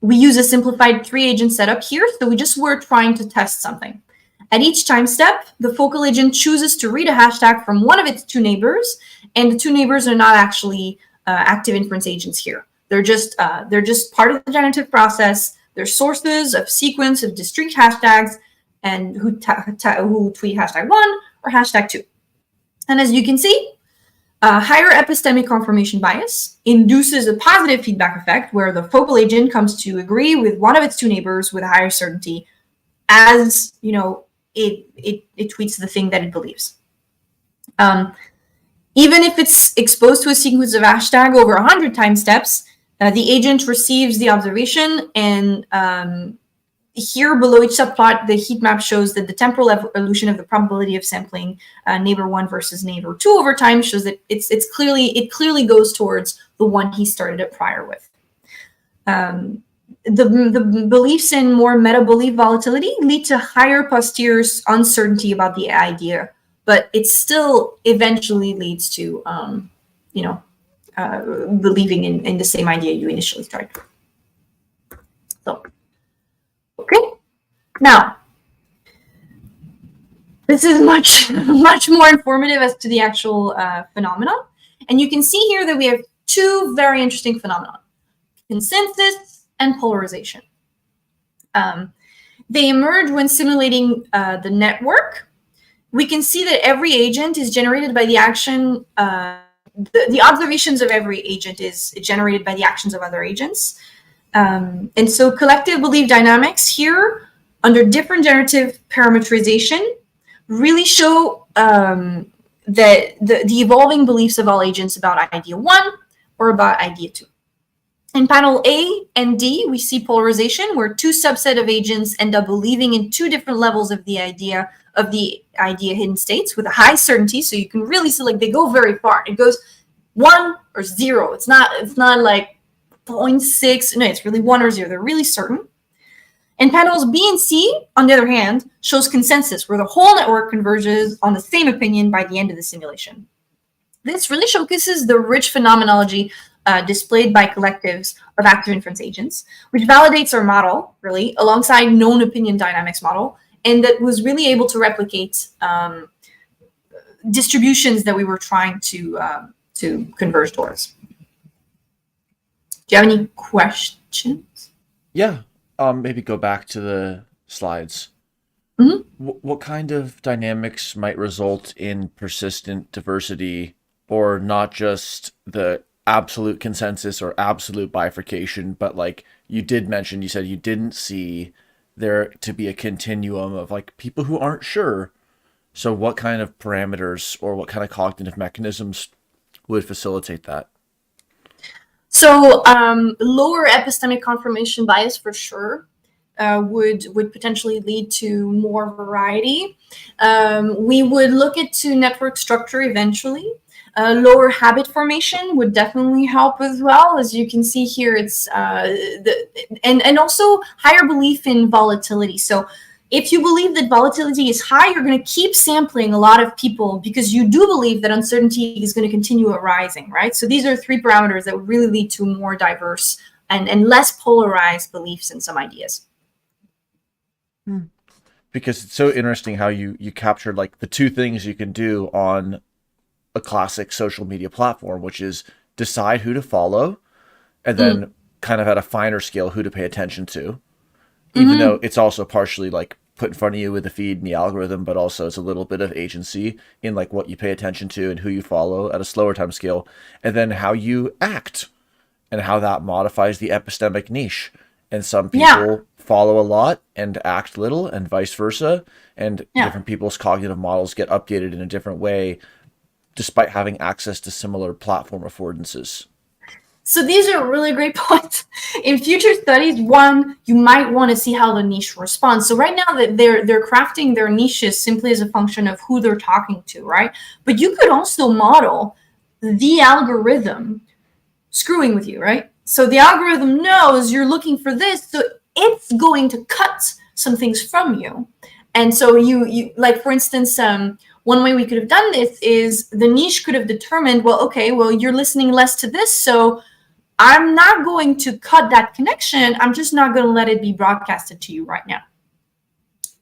We use a simplified 3-agent setup here, so we just were trying to test something. At each time step, the focal agent chooses to read a hashtag from one of its 2 neighbors, and the 2 neighbors are not actually active inference agents here. They're just part of the generative process, their sources of sequence of discrete hashtags and who tweet hashtag 1 or hashtag 2. And as you can see, higher epistemic confirmation bias induces a positive feedback effect where the focal agent comes to agree with one of its two neighbors with a higher certainty as, it tweets the thing that it believes. Even if it's exposed to a sequence of hashtag over 100 time steps, the agent receives the observation, and here below each subplot, the heat map shows that the temporal evolution of the probability of sampling neighbor 1 versus neighbor 2 over time shows that it clearly goes towards the one he started it prior with. The beliefs in more meta-belief volatility lead to higher posterior uncertainty about the idea, but it still eventually leads to, believing in the same idea you initially started. So, okay. Now, this is much more informative as to the actual phenomenon. And you can see here that we have two very interesting phenomena: consensus and polarization. They emerge when simulating the network. We can see that every agent is generated by the action, the observations of every agent is generated by the actions of other agents. And so collective belief dynamics here, under different generative parameterization, really show that the evolving beliefs of all agents about idea 1 or about idea 2. In panel A and D, we see polarization, where two subset of agents end up believing in two different levels of the idea hidden states with a high certainty. So you can really see, like, they go very far. It goes 1 or 0. It's not like 0.6. No, it's really 1 or 0. They're really certain. And panels B and C, on the other hand, shows consensus, where the whole network converges on the same opinion by the end of the simulation. This really showcases the rich phenomenology displayed by collectives of active inference agents, which validates our model, really, alongside known opinion dynamics model, and that was really able to replicate distributions that we were trying to converge towards. Do you have any questions? Yeah, maybe go back to the slides. Mm-hmm. What kind of dynamics might result in persistent diversity, or not just the absolute consensus or absolute bifurcation, but like you said you didn't see there to be a continuum of like people who aren't sure. So what kind of parameters or what kind of cognitive mechanisms would facilitate that? So lower epistemic confirmation bias for sure would potentially lead to more variety. We would look into network structure eventually. Lower habit formation would definitely help as well. As you can see here, it's and also higher belief in volatility. So if you believe that volatility is high, you're going to keep sampling a lot of people because you do believe that uncertainty is going to continue arising, right? So these are three parameters that would really lead to more diverse and less polarized beliefs in some ideas. Because it's so interesting how you captured like the two things you can do on a classic social media platform, which is decide who to follow and then kind of at a finer scale who to pay attention to, even though it's also partially like put in front of you with the feed and the algorithm, but also it's a little bit of agency in like what you pay attention to and who you follow at a slower time scale, and then how you act and how that modifies the epistemic niche. And some people follow a lot and act little, and vice versa, and different people's cognitive models get updated in a different way despite having access to similar platform affordances. So these are really great points. In future studies, one, you might want to see how the niche responds. So right now that they're crafting their niches simply as a function of who they're talking to, right? But you could also model the algorithm screwing with you, right? So the algorithm knows you're looking for this, so it's going to cut some things from you. And so you like, for instance, one way we could have done this is the niche could have determined, well, okay, well, you're listening less to this, so I'm not going to cut that connection. I'm just not going to let it be broadcasted to you right now.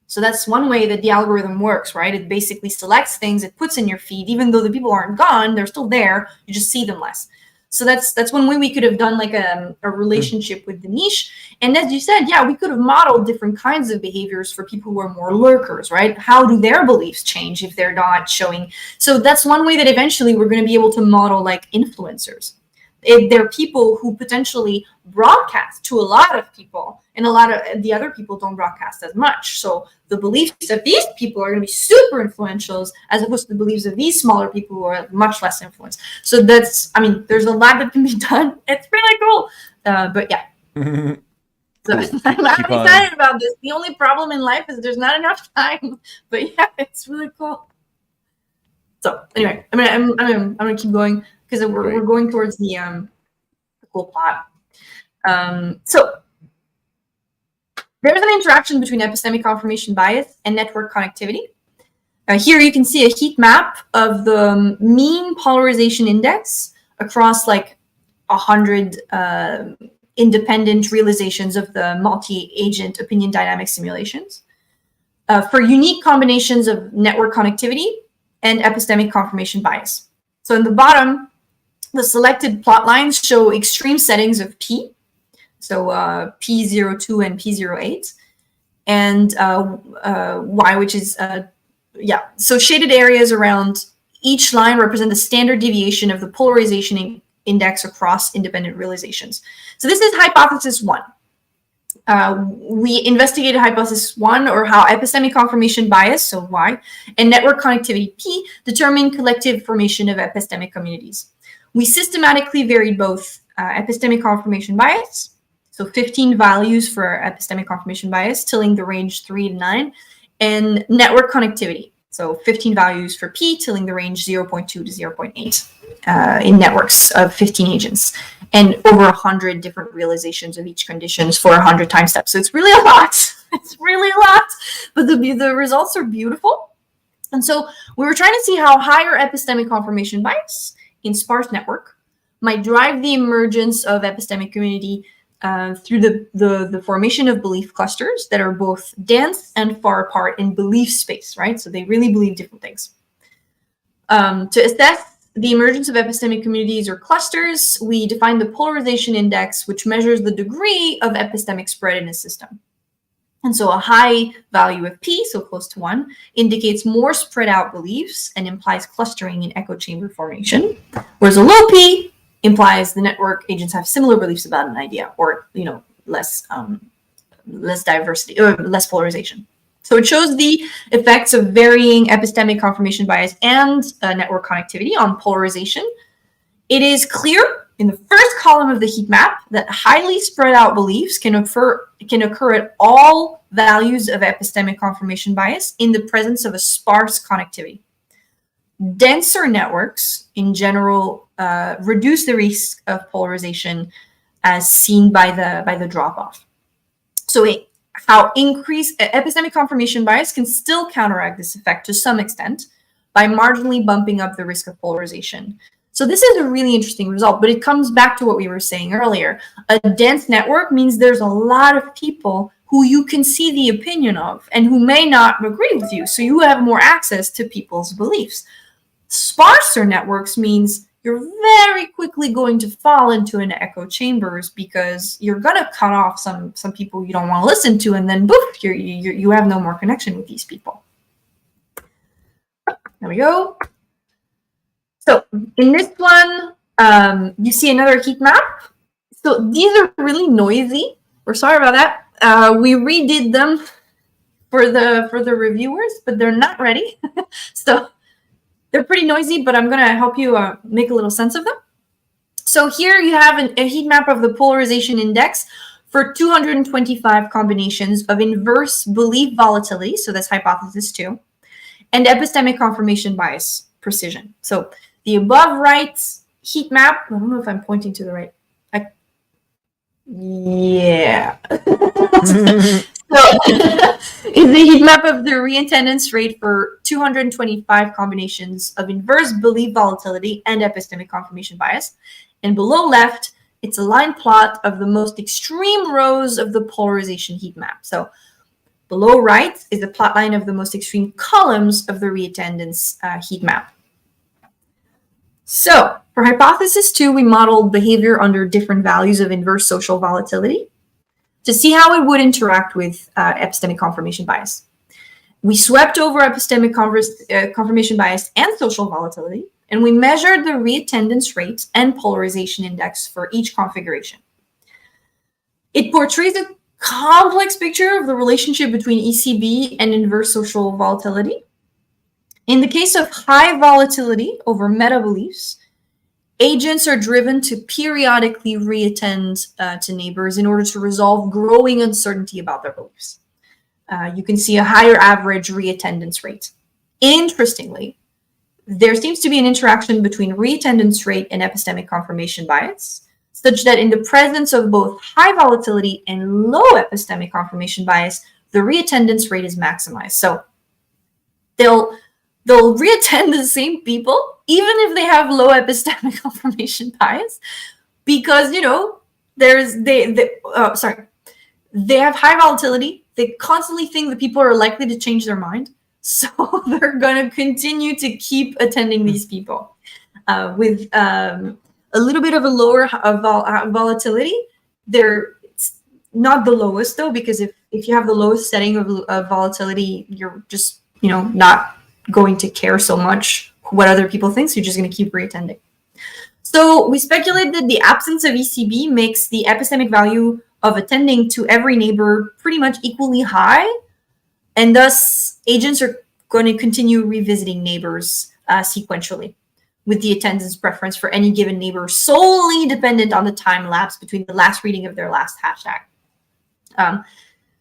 So that's one way that the algorithm works, right? It basically selects things, it puts in your feed, even though the people aren't gone, they're still there, you just see them less. So that's one way we could have done like a relationship with the niche. And as you said, yeah, we could have modeled different kinds of behaviors for people who are more lurkers, right? How do their beliefs change if they're not showing? So that's one way that eventually we're going to be able to model like influencers. If they're people who potentially broadcast to a lot of people, and a lot of the other people don't broadcast as much. So the beliefs of these people are going to be super influential as opposed to the beliefs of these smaller people who are much less influenced. So that's, I mean, there's a lot that can be done. It's really cool. But yeah. So Cool. I'm excited about this. The only problem in life is there's not enough time. But yeah, it's really cool. So anyway, I'm gonna keep going because we're going towards the cool plot. So there's an interaction between epistemic confirmation bias and network connectivity. Here you can see a heat map of the mean polarization index across like 100 independent realizations of the multi-agent opinion dynamic simulations for unique combinations of network connectivity and epistemic confirmation bias. So in the bottom, the selected plot lines show extreme settings of P, so P02 and P08, and Y, which is, so shaded areas around each line represent the standard deviation of the polarization index across independent realizations. So this is hypothesis 1. We investigated hypothesis 1, or how epistemic confirmation bias, so Y, and network connectivity P determine collective formation of epistemic communities. We systematically varied both epistemic confirmation bias, so 15 values for epistemic confirmation bias, tilling the range 3 to 9, and network connectivity, so 15 values for P, tilling the range 0.2 to 0.8 in networks of 15 agents, and over 100 different realizations of each conditions for 100 time steps. So it's really a lot. It's really a lot, but the results are beautiful. And so we were trying to see how higher epistemic confirmation bias in sparse network might drive the emergence of epistemic community through the formation of belief clusters that are both dense and far apart in belief space, right? So they really believe different things. To assess the emergence of epistemic communities or clusters, we define the polarization index, which measures the degree of epistemic spread in a system. And so a high value of P, so close to 1, indicates more spread out beliefs and implies clustering in echo chamber formation, whereas a low P implies the network agents have similar beliefs about an idea, or less diversity or less polarization. So it shows the effects of varying epistemic confirmation bias and network connectivity on polarization. It is clear in the first column of the heat map that highly spread out beliefs can occur at all values of epistemic confirmation bias in the presence of a sparse connectivity. Denser networks, in general, reduce the risk of polarization as seen by the drop-off. So how increased epistemic confirmation bias can still counteract this effect to some extent by marginally bumping up the risk of polarization. So this is a really interesting result, but it comes back to what we were saying earlier. A dense network means there's a lot of people who you can see the opinion of and who may not agree with you. So you have more access to people's beliefs. Sparser networks means you're very quickly going to fall into an echo chambers because you're going to cut off some people you don't want to listen to, and then boof, you have no more connection with these people. There we go. So in this one, you see another heat map. So these are really noisy. We're sorry about that. We redid them for the reviewers, but they're not ready. So they're pretty noisy, but I'm going to help you make a little sense of them. So here you have a heat map of the polarization index for 225 combinations of inverse belief volatility, so that's hypothesis 2, and epistemic confirmation bias precision. So the above right heat map, I don't know if I'm pointing to the right. Yeah. So is the heat map of the reattendance rate for 225 combinations of inverse belief volatility and epistemic confirmation bias. And below left, it's a line plot of the most extreme rows of the polarization heat map. So below right is the plot line of the most extreme columns of the reattendance heat map. So For hypothesis 2, we modeled behavior under different values of inverse social volatility to see how it would interact with epistemic confirmation bias. We swept over epistemic confirmation bias and social volatility, and we measured the reattendance rate and polarization index for each configuration. It portrays a complex picture of the relationship between ECB and inverse social volatility. In the case of high volatility over meta-beliefs, agents are driven to periodically reattend to neighbors in order to resolve growing uncertainty about their beliefs. You can see a higher average reattendance rate. Interestingly, there seems to be an interaction between reattendance rate and epistemic confirmation bias, such that in the presence of both high volatility and low epistemic confirmation bias, the reattendance rate is maximized. So they'll reattend the same people, even if they have low epistemic confirmation bias, because, you know, they have high volatility. They constantly think that people are likely to change their mind. So they're going to continue to keep attending these people. With a little bit of a lower volatility, it's not the lowest, though, because if you have the lowest setting of volatility, you're just, you know, not going to care so much what other people think, so you're just going to keep reattending. So we speculate that the absence of ECB makes the epistemic value of attending to every neighbor pretty much equally high, and thus agents are going to continue revisiting neighbors sequentially, with the attendance preference for any given neighbor solely dependent on the time lapse between the last reading of their last hashtag.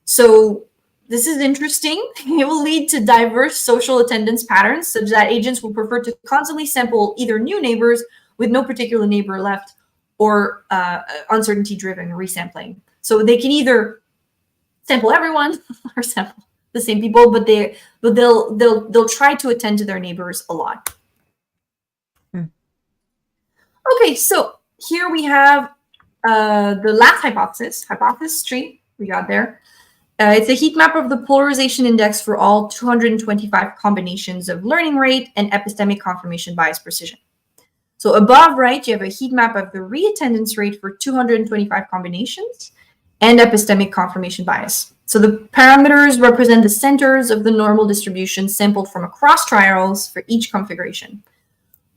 So this is interesting. It will lead to diverse social attendance patterns, such that agents will prefer to constantly sample either new neighbors with no particular neighbor left, or uncertainty-driven resampling. So they can either sample everyone or sample the same people, but they'll try to attend to their neighbors a lot. Okay, so here we have the last hypothesis, hypothesis 3. We got there. It's a heat map of the polarization index for all 225 combinations of learning rate and epistemic confirmation bias precision. So above right, you have a heat map of the reattendance rate for 225 combinations and epistemic confirmation bias. So the parameters represent the centers of the normal distribution sampled from across trials for each configuration.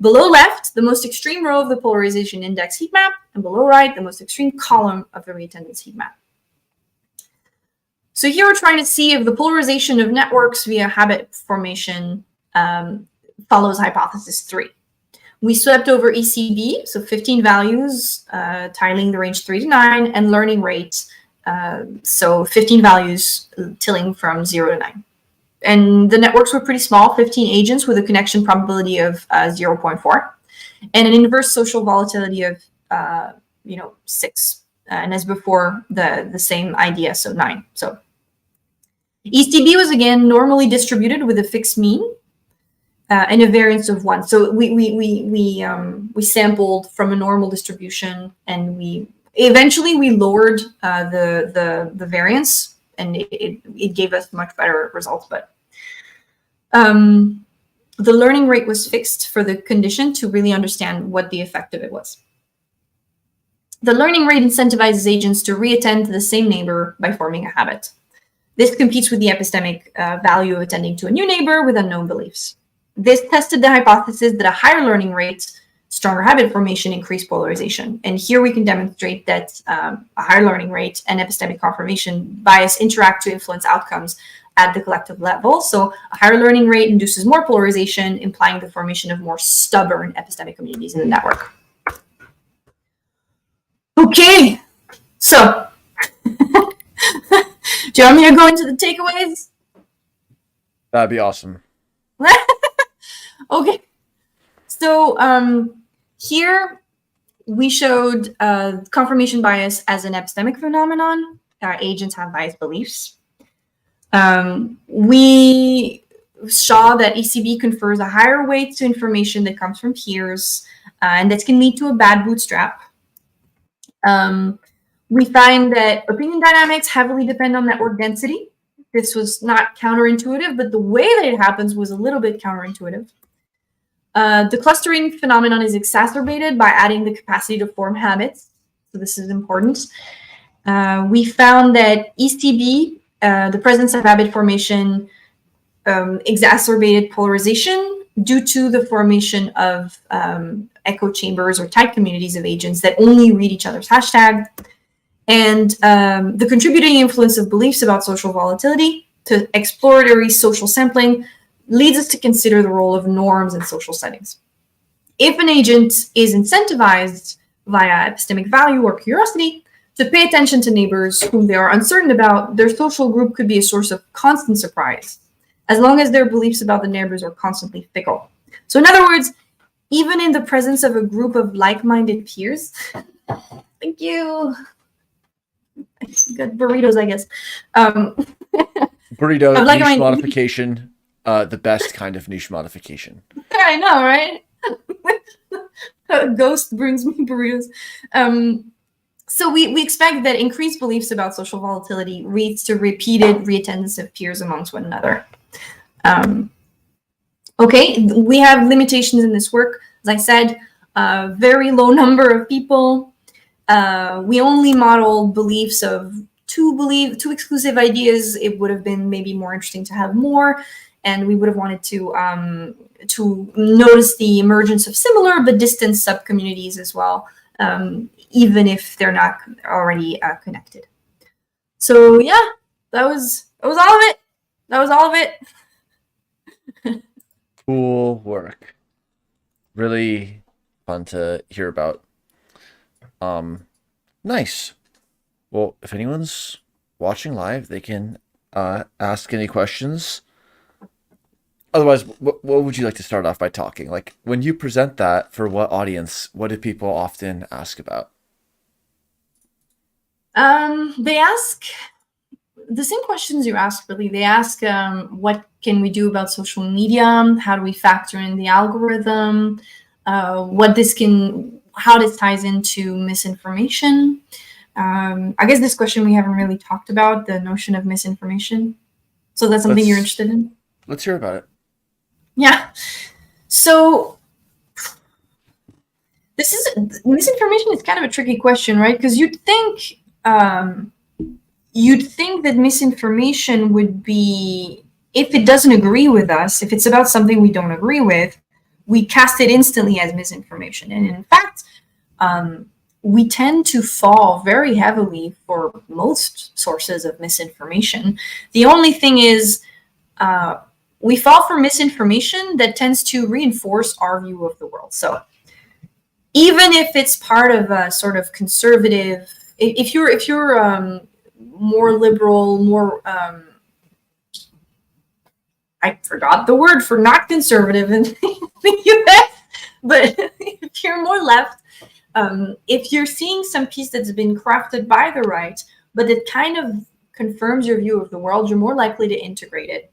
Below left, the most extreme row of the polarization index heat map, and below right, the most extreme column of the reattendance heat map. So here we're trying to see if the polarization of networks via habit formation follows hypothesis 3. We swept over ECB, so 15 values, tiling the range 3 to 9, and learning rate, so 15 values tilling from 0 to 9. And the networks were pretty small, 15 agents with a connection probability of 0.4, and an inverse social volatility of 6. And as before, the same idea, so 9. So ECB was again normally distributed with a fixed mean and a variance of 1. So we sampled from a normal distribution, and we eventually lowered the variance, and it gave us much better results. But the learning rate was fixed for the condition to really understand what the effect of it was. The learning rate incentivizes agents to reattend to the same neighbor by forming a habit. This competes with the epistemic value of attending to a new neighbor with unknown beliefs. This tested the hypothesis that a higher learning rate, stronger habit formation, increased polarization. And here we can demonstrate that a higher learning rate and epistemic confirmation bias interact to influence outcomes at the collective level. So a higher learning rate induces more polarization, implying the formation of more stubborn epistemic communities in the network. Okay, so do you want me to go into the takeaways? That'd be awesome. Okay, so here we showed confirmation bias as an epistemic phenomenon. Agents have biased beliefs. We saw that ECB confers a higher weight to information that comes from peers, and that can lead to a bad bootstrap. We find that opinion dynamics heavily depend on network density. This was not counterintuitive, but the way that it happens was a little bit counterintuitive. The clustering phenomenon is exacerbated by adding the capacity to form habits. So this is important. We found that ECB, the presence of habit formation, exacerbated polarization due to the formation of echo chambers or tight communities of agents that only read each other's hashtag. And the contributing influence of beliefs about social volatility to exploratory social sampling leads us to consider the role of norms in social settings. If an agent is incentivized via epistemic value or curiosity to pay attention to neighbors whom they are uncertain about, their social group could be a source of constant surprise, as long as their beliefs about the neighbors are constantly fickle. So in other words, even in the presence of a group of like-minded peers, thank you. Good burritos, I guess. Burrito niche modification, the best kind of niche modification. I know, right? Ghost brings me burritos. So we expect that increased beliefs about social volatility leads to repeated reattendance of peers amongst one another. Okay, we have limitations in this work. As I said, very low number of people. We only modeled beliefs of two exclusive ideas. It would have been maybe more interesting to have more, and we would have wanted to notice the emergence of similar but distant subcommunities as well, even if they're not already connected. So yeah, that was all of it. That was all of it. Cool work. Really fun to hear about. Nice. Well, if anyone's watching live, they can ask any questions. Otherwise, what would you like to start off by talking? Like, when you present that, for what audience, what do people often ask about? They ask the same questions you asked, really. They ask, what can we do about social media? How do we factor in the algorithm? How this ties into misinformation. I guess this question we haven't really talked about, the notion of misinformation. So that's something you're interested in? Let's hear about it. Yeah. So misinformation is kind of a tricky question, right? Because you'd think that misinformation would be, if it doesn't agree with us, if it's about something we don't agree with, we cast it instantly as misinformation. And in fact, we tend to fall very heavily for most sources of misinformation. The only thing is, we fall for misinformation that tends to reinforce our view of the world. So even if it's part of a sort of conservative, if you're more liberal, more I forgot the word for not conservative in the US, but if you're more left, if you're seeing some piece that's been crafted by the right, but it kind of confirms your view of the world, you're more likely to integrate it.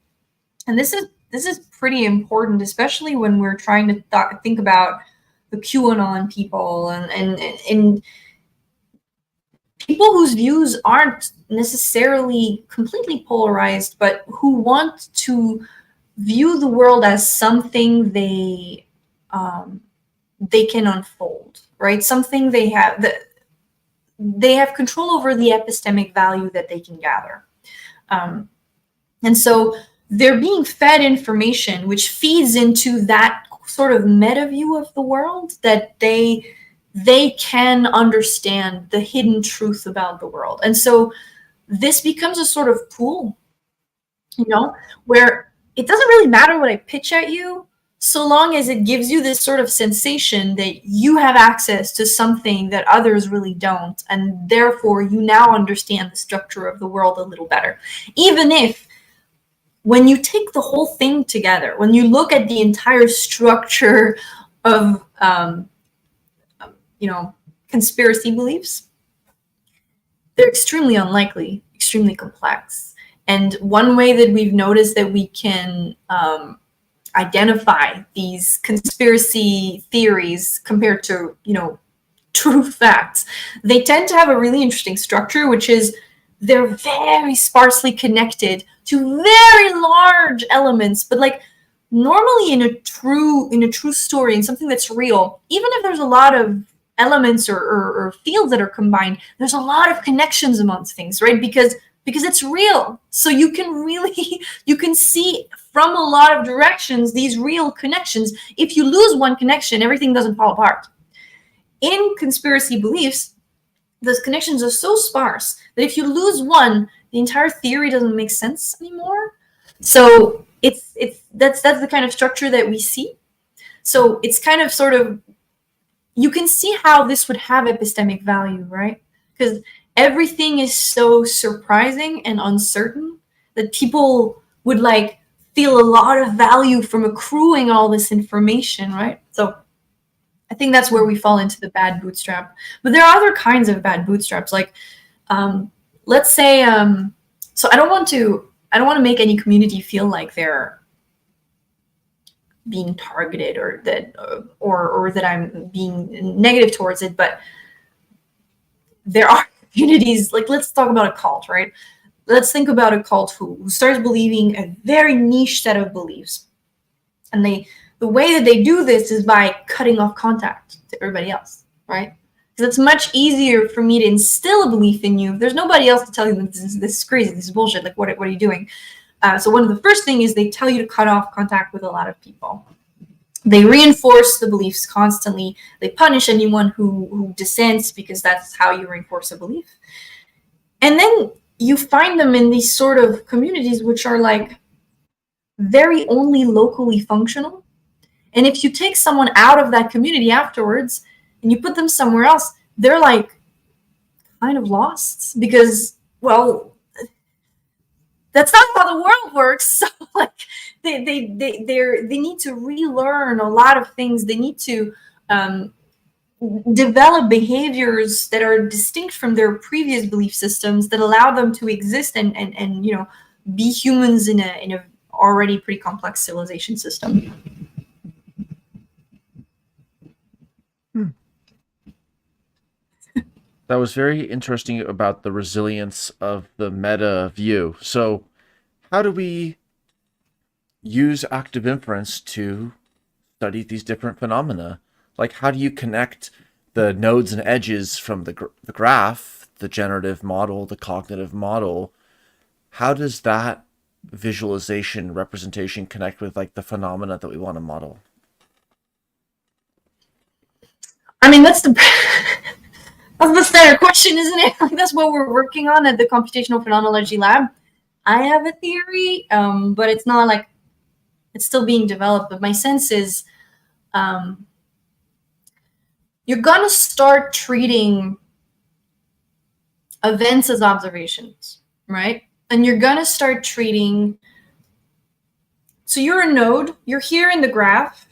And this is pretty important, especially when we're trying to think about the QAnon people and people whose views aren't necessarily completely polarized, but who want to view the world as something they can unfold, right? Something they have control over, the epistemic value that they can gather. And so they're being fed information which feeds into that sort of meta view of the world, that they can understand the hidden truth about the world. And so this becomes a sort of pool, where it doesn't really matter what I pitch at you, so long as it gives you this sort of sensation that you have access to something that others really don't, and therefore you now understand the structure of the world a little better. Even if, when you take the whole thing together, when you look at the entire structure of conspiracy beliefs, they're extremely unlikely, extremely complex. And one way that we've noticed that we can identify these conspiracy theories compared to, true facts, they tend to have a really interesting structure, which is they're very sparsely connected to very large elements, but like normally in a true story, in something that's real, even if there's a lot of elements or fields that are combined, there's a lot of connections amongst things, right? Because it's real. So you can really, you can see from a lot of directions these real connections. If you lose one connection, everything doesn't fall apart. In conspiracy beliefs, those connections are so sparse that if you lose one, the entire theory doesn't make sense anymore. So that's the kind of structure that we see. So it's kind of sort of, you can see how this would have epistemic value, right? Because everything is so surprising and uncertain that people would like feel a lot of value from accruing all this information, right? So I think that's where we fall into the bad bootstrap. But there are other kinds of bad bootstraps. Like, let's say, so I don't want to make any community feel like they're being targeted or that I'm being negative towards it. But there are communities, like, let's talk about a cult, right? Let's think about a cult who starts believing a very niche set of beliefs. And the way that they do this is by cutting off contact to everybody else, right? Because it's much easier for me to instill a belief in you if there's nobody else to tell you that this is crazy, this is bullshit, like what are you doing? So one of the first things is they tell you to cut off contact with a lot of people. They reinforce the beliefs constantly. They punish anyone who dissents, because that's how you reinforce a belief. And then you find them in these sort of communities which are like very only locally functional. And if you take someone out of that community afterwards and you put them somewhere else, they're like kind of lost, because, well, that's not how the world works. So like they need to relearn a lot of things. They need to develop behaviors that are distinct from their previous belief systems that allow them to exist and you know, be humans in a already pretty complex civilization system. That was very interesting about the resilience of the meta view. So how do we use active inference to study these different phenomena? Like, how do you connect the nodes and edges from the graph, the generative model, the cognitive model? How does that visualization representation connect with like the phenomena that we want to model? I mean, that's the standard question, isn't it? Like, that's what we're working on at the Computational Phenomenology Lab. I have a theory, but it's not like, it's still being developed. But my sense is you're going to start treating events as observations, right? And you're going to start treating, so you're a node, you're here in the graph,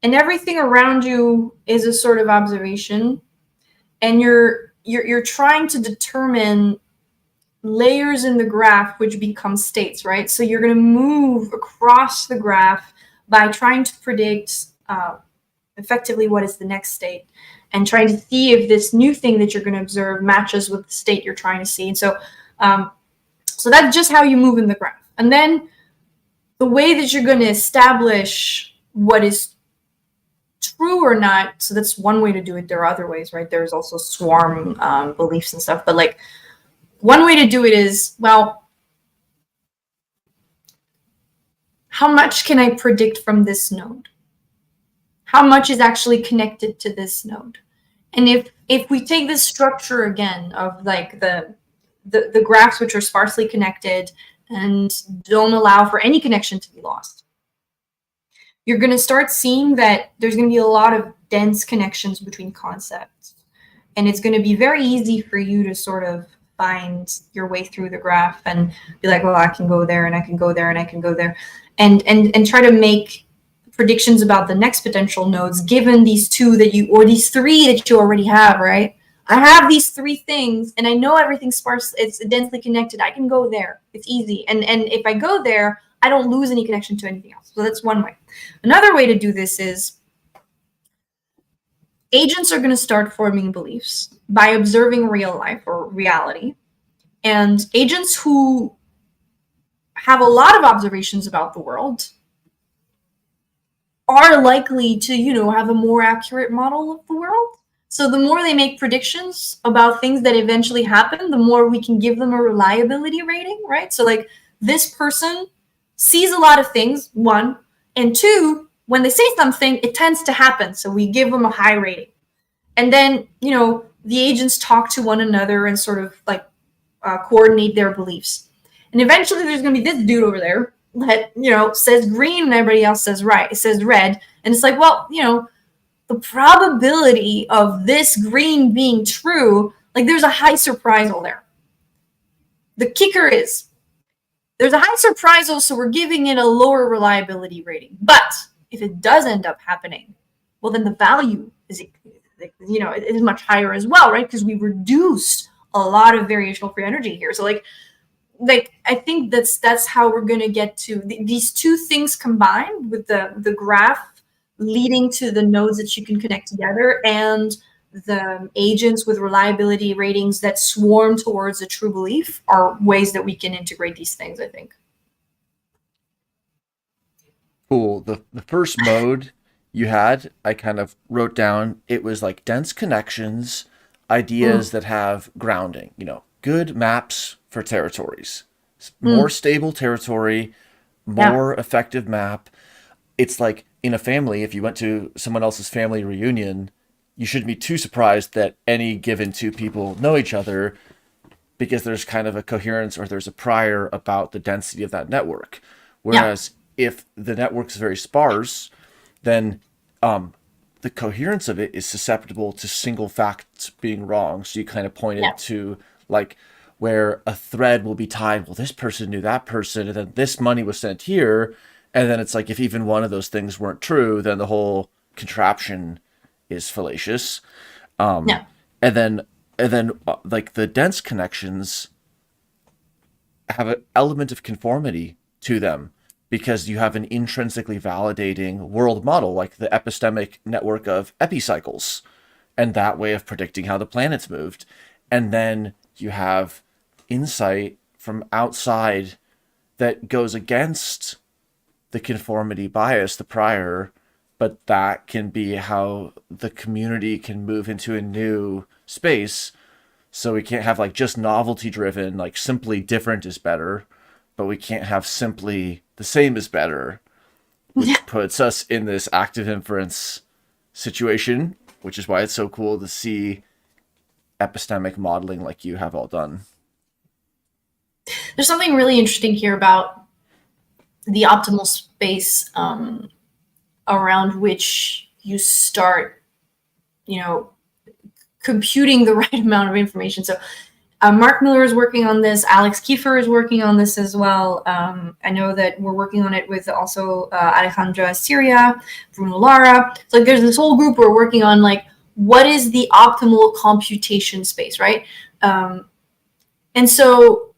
and everything around you is a sort of observation. And you're trying to determine layers in the graph which become states, right? So you're going to move across the graph by trying to predict effectively what is the next state, and trying to see if this new thing that you're going to observe matches with the state you're trying to see. And so so that's just how you move in the graph. And then the way that you're going to establish what is true or not, so that's one way to do it. There are other ways, right? There's also swarm beliefs and stuff, but like one way to do it is, well, how much can I predict from this node? How much is actually connected to this node? And if we take this structure again of like the graphs which are sparsely connected and don't allow for any connection to be lost, you're going to start seeing that there's going to be a lot of dense connections between concepts. And it's going to be very easy for you to sort of find your way through the graph and be like, well, I can go there and I can go there and I can go there. And try to make predictions about the next potential nodes given these two that you, or these three that you already have, right? I have these three things and I know everything's sparse, it's densely connected. I can go there. It's easy. And if I go there, I don't lose any connection to anything else. So that's one way. Another way to do this is agents are going to start forming beliefs by observing real life or reality. And agents who have a lot of observations about the world are likely to, have a more accurate model of the world. So the more they make predictions about things that eventually happen, the more we can give them a reliability rating, right? So like this person sees a lot of things, one, and two, when they say something, it tends to happen. So we give them a high rating. And then, the agents talk to one another and sort of like coordinate their beliefs. And eventually there's going to be this dude over there that, says green and everybody else says right. It says red. And it's like, well, the probability of this green being true, like there's a high surprisal there. The kicker is there's a high surprisal, so we're giving it a lower reliability rating. But if it does end up happening, well, then the value is, it is much higher as well, right? Because we reduced a lot of variational free energy here. So like I think that's how we're going to get to these two things combined with the graph leading to the nodes that you can connect together and the agents with reliability ratings that swarm towards a true belief are ways that we can integrate these things, I think. Cool. The first mode you had, I kind of wrote down, it was like dense connections, ideas that have grounding, good maps for territories, more stable territory, more effective map. It's like in a family, if you went to someone else's family reunion, you shouldn't be too surprised that any given two people know each other because there's kind of a coherence or there's a prior about the density of that network. Whereas if the network's very sparse, then the coherence of it is susceptible to single facts being wrong. So you kind of pointed to like where a thread will be tied, well, this person knew that person, and then this money was sent here. And then it's like, if even one of those things weren't true, then the whole contraption is fallacious. And then like the dense connections have an element of conformity to them because you have an intrinsically validating world model, like the epistemic network of epicycles and that way of predicting how the planets moved. And then you have insight from outside that goes against the conformity bias, the prior, but that can be how the community can move into a new space. So we can't have like just novelty driven, like simply different is better, but we can't have simply the same is better, which puts us in this active inference situation, which is why it's so cool to see epistemic modeling like you have all done. There's something really interesting here about the optimal space around which you start, computing the right amount of information. So Mark Miller is working on this. Alex Kiefer is working on this as well. I know that we're working on it with also Alejandra Syria, Bruno Lara. So like, there's this whole group we're working on, like, what is the optimal computation space, right? And so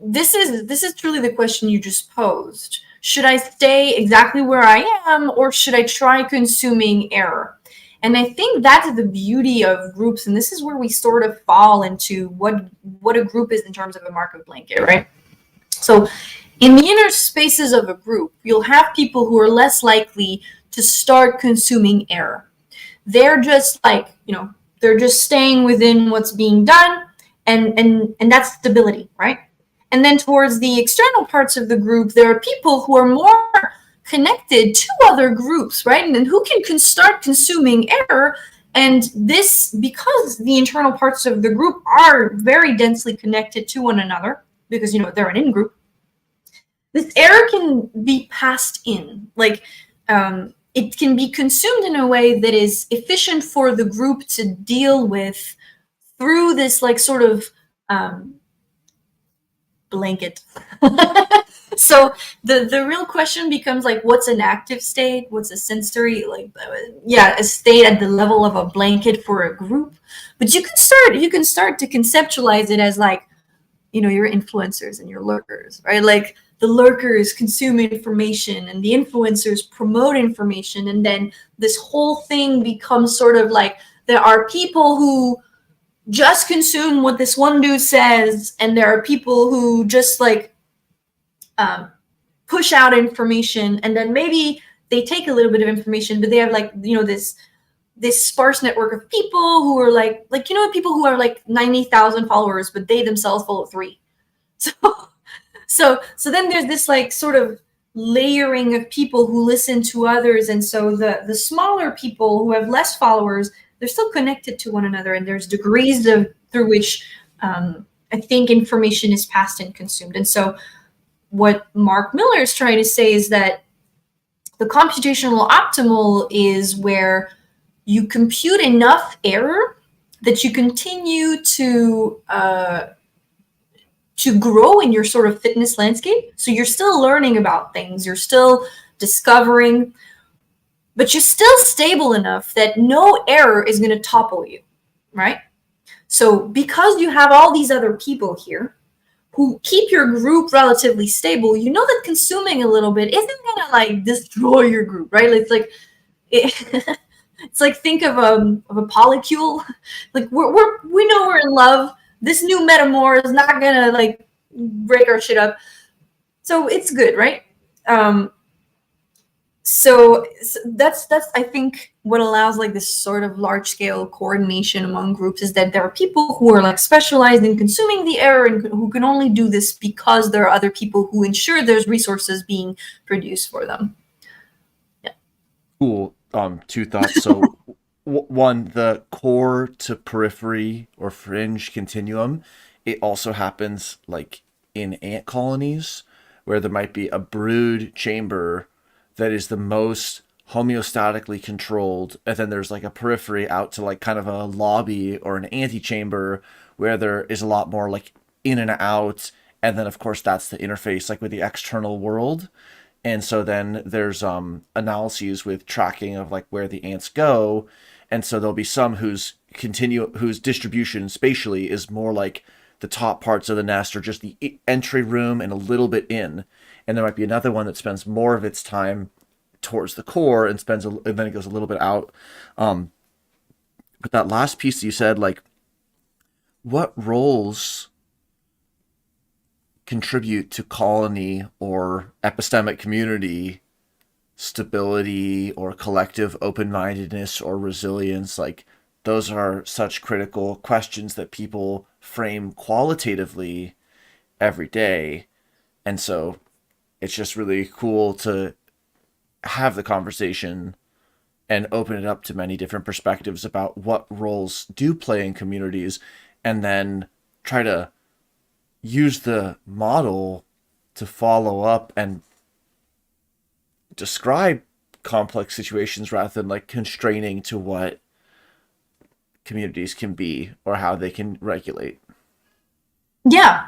this is truly the question you just posed. Should I stay exactly where I am, or should I try consuming error? And I think that's the beauty of groups, and this is where we sort of fall into what a group is in terms of a Markov blanket, right? So in the inner spaces of a group, you'll have people who are less likely to start consuming error. They're just like, they're just staying within what's being done, and that's stability, right? And then towards the external parts of the group, there are people who are more connected to other groups, right? And then who can start consuming error. And this, because the internal parts of the group are very densely connected to one another, because, they're an in-group, this error can be passed in. Like, it can be consumed in a way that is efficient for the group to deal with through this, like, sort of blanket. So the real question becomes, like, what's an active state? What's a sensory, like, a state at the level of a blanket for a group? But you can start to conceptualize it as, like, your influencers and your lurkers, right? Like, the lurkers consume information and the influencers promote information, and then this whole thing becomes sort of like, there are people who just consume what this one dude says, and there are people who just, like, push out information, and then maybe they take a little bit of information, but they have like, this sparse network of people who are like people who are like 90,000 followers, but they themselves follow 3. So so then there's this like sort of layering of people who listen to others, and so the smaller people who have less followers, they're still connected to one another, and there's degrees through which I think information is passed and consumed. And so what Mark Miller is trying to say is that the computational optimal is where you compute enough error that you continue to grow in your sort of fitness landscape. So you're still learning about things, you're still discovering, but you're still stable enough that no error is going to topple you, right? So because you have all these other people here who keep your group relatively stable, you know that consuming a little bit isn't going to like destroy your group, right? It's like it's like, think of a polycule. Like we know we're in love. This new metamor is not gonna like break our shit up, so it's good, right? So that's I think what allows like this sort of large scale coordination among groups is that there are people who are like specialized in consuming the error and who can only do this because there are other people who ensure there's resources being produced for them. Yeah. Cool. 2 thoughts. So one, the core to periphery or fringe continuum, it also happens like in ant colonies where there might be a brood chamber that is the most homeostatically controlled, and then there's like a periphery out to like kind of a lobby or an antechamber where there is a lot more like in and out, and then of course that's the interface like with the external world. And so then there's analyses with tracking of like where the ants go, and so there'll be some whose distribution spatially is more like the top parts of the nest or just the entry room and a little bit in, and there might be another one that spends more of its time towards the core and then it goes a little bit out. But that last piece you said, like, what roles contribute to colony or epistemic community stability or collective open-mindedness or resilience? Like, those are such critical questions that people frame qualitatively every day. And so it's just really cool to have the conversation and open it up to many different perspectives about what roles do play in communities, and then try to use the model to follow up and describe complex situations rather than like constraining to what communities can be or how they can regulate. Yeah.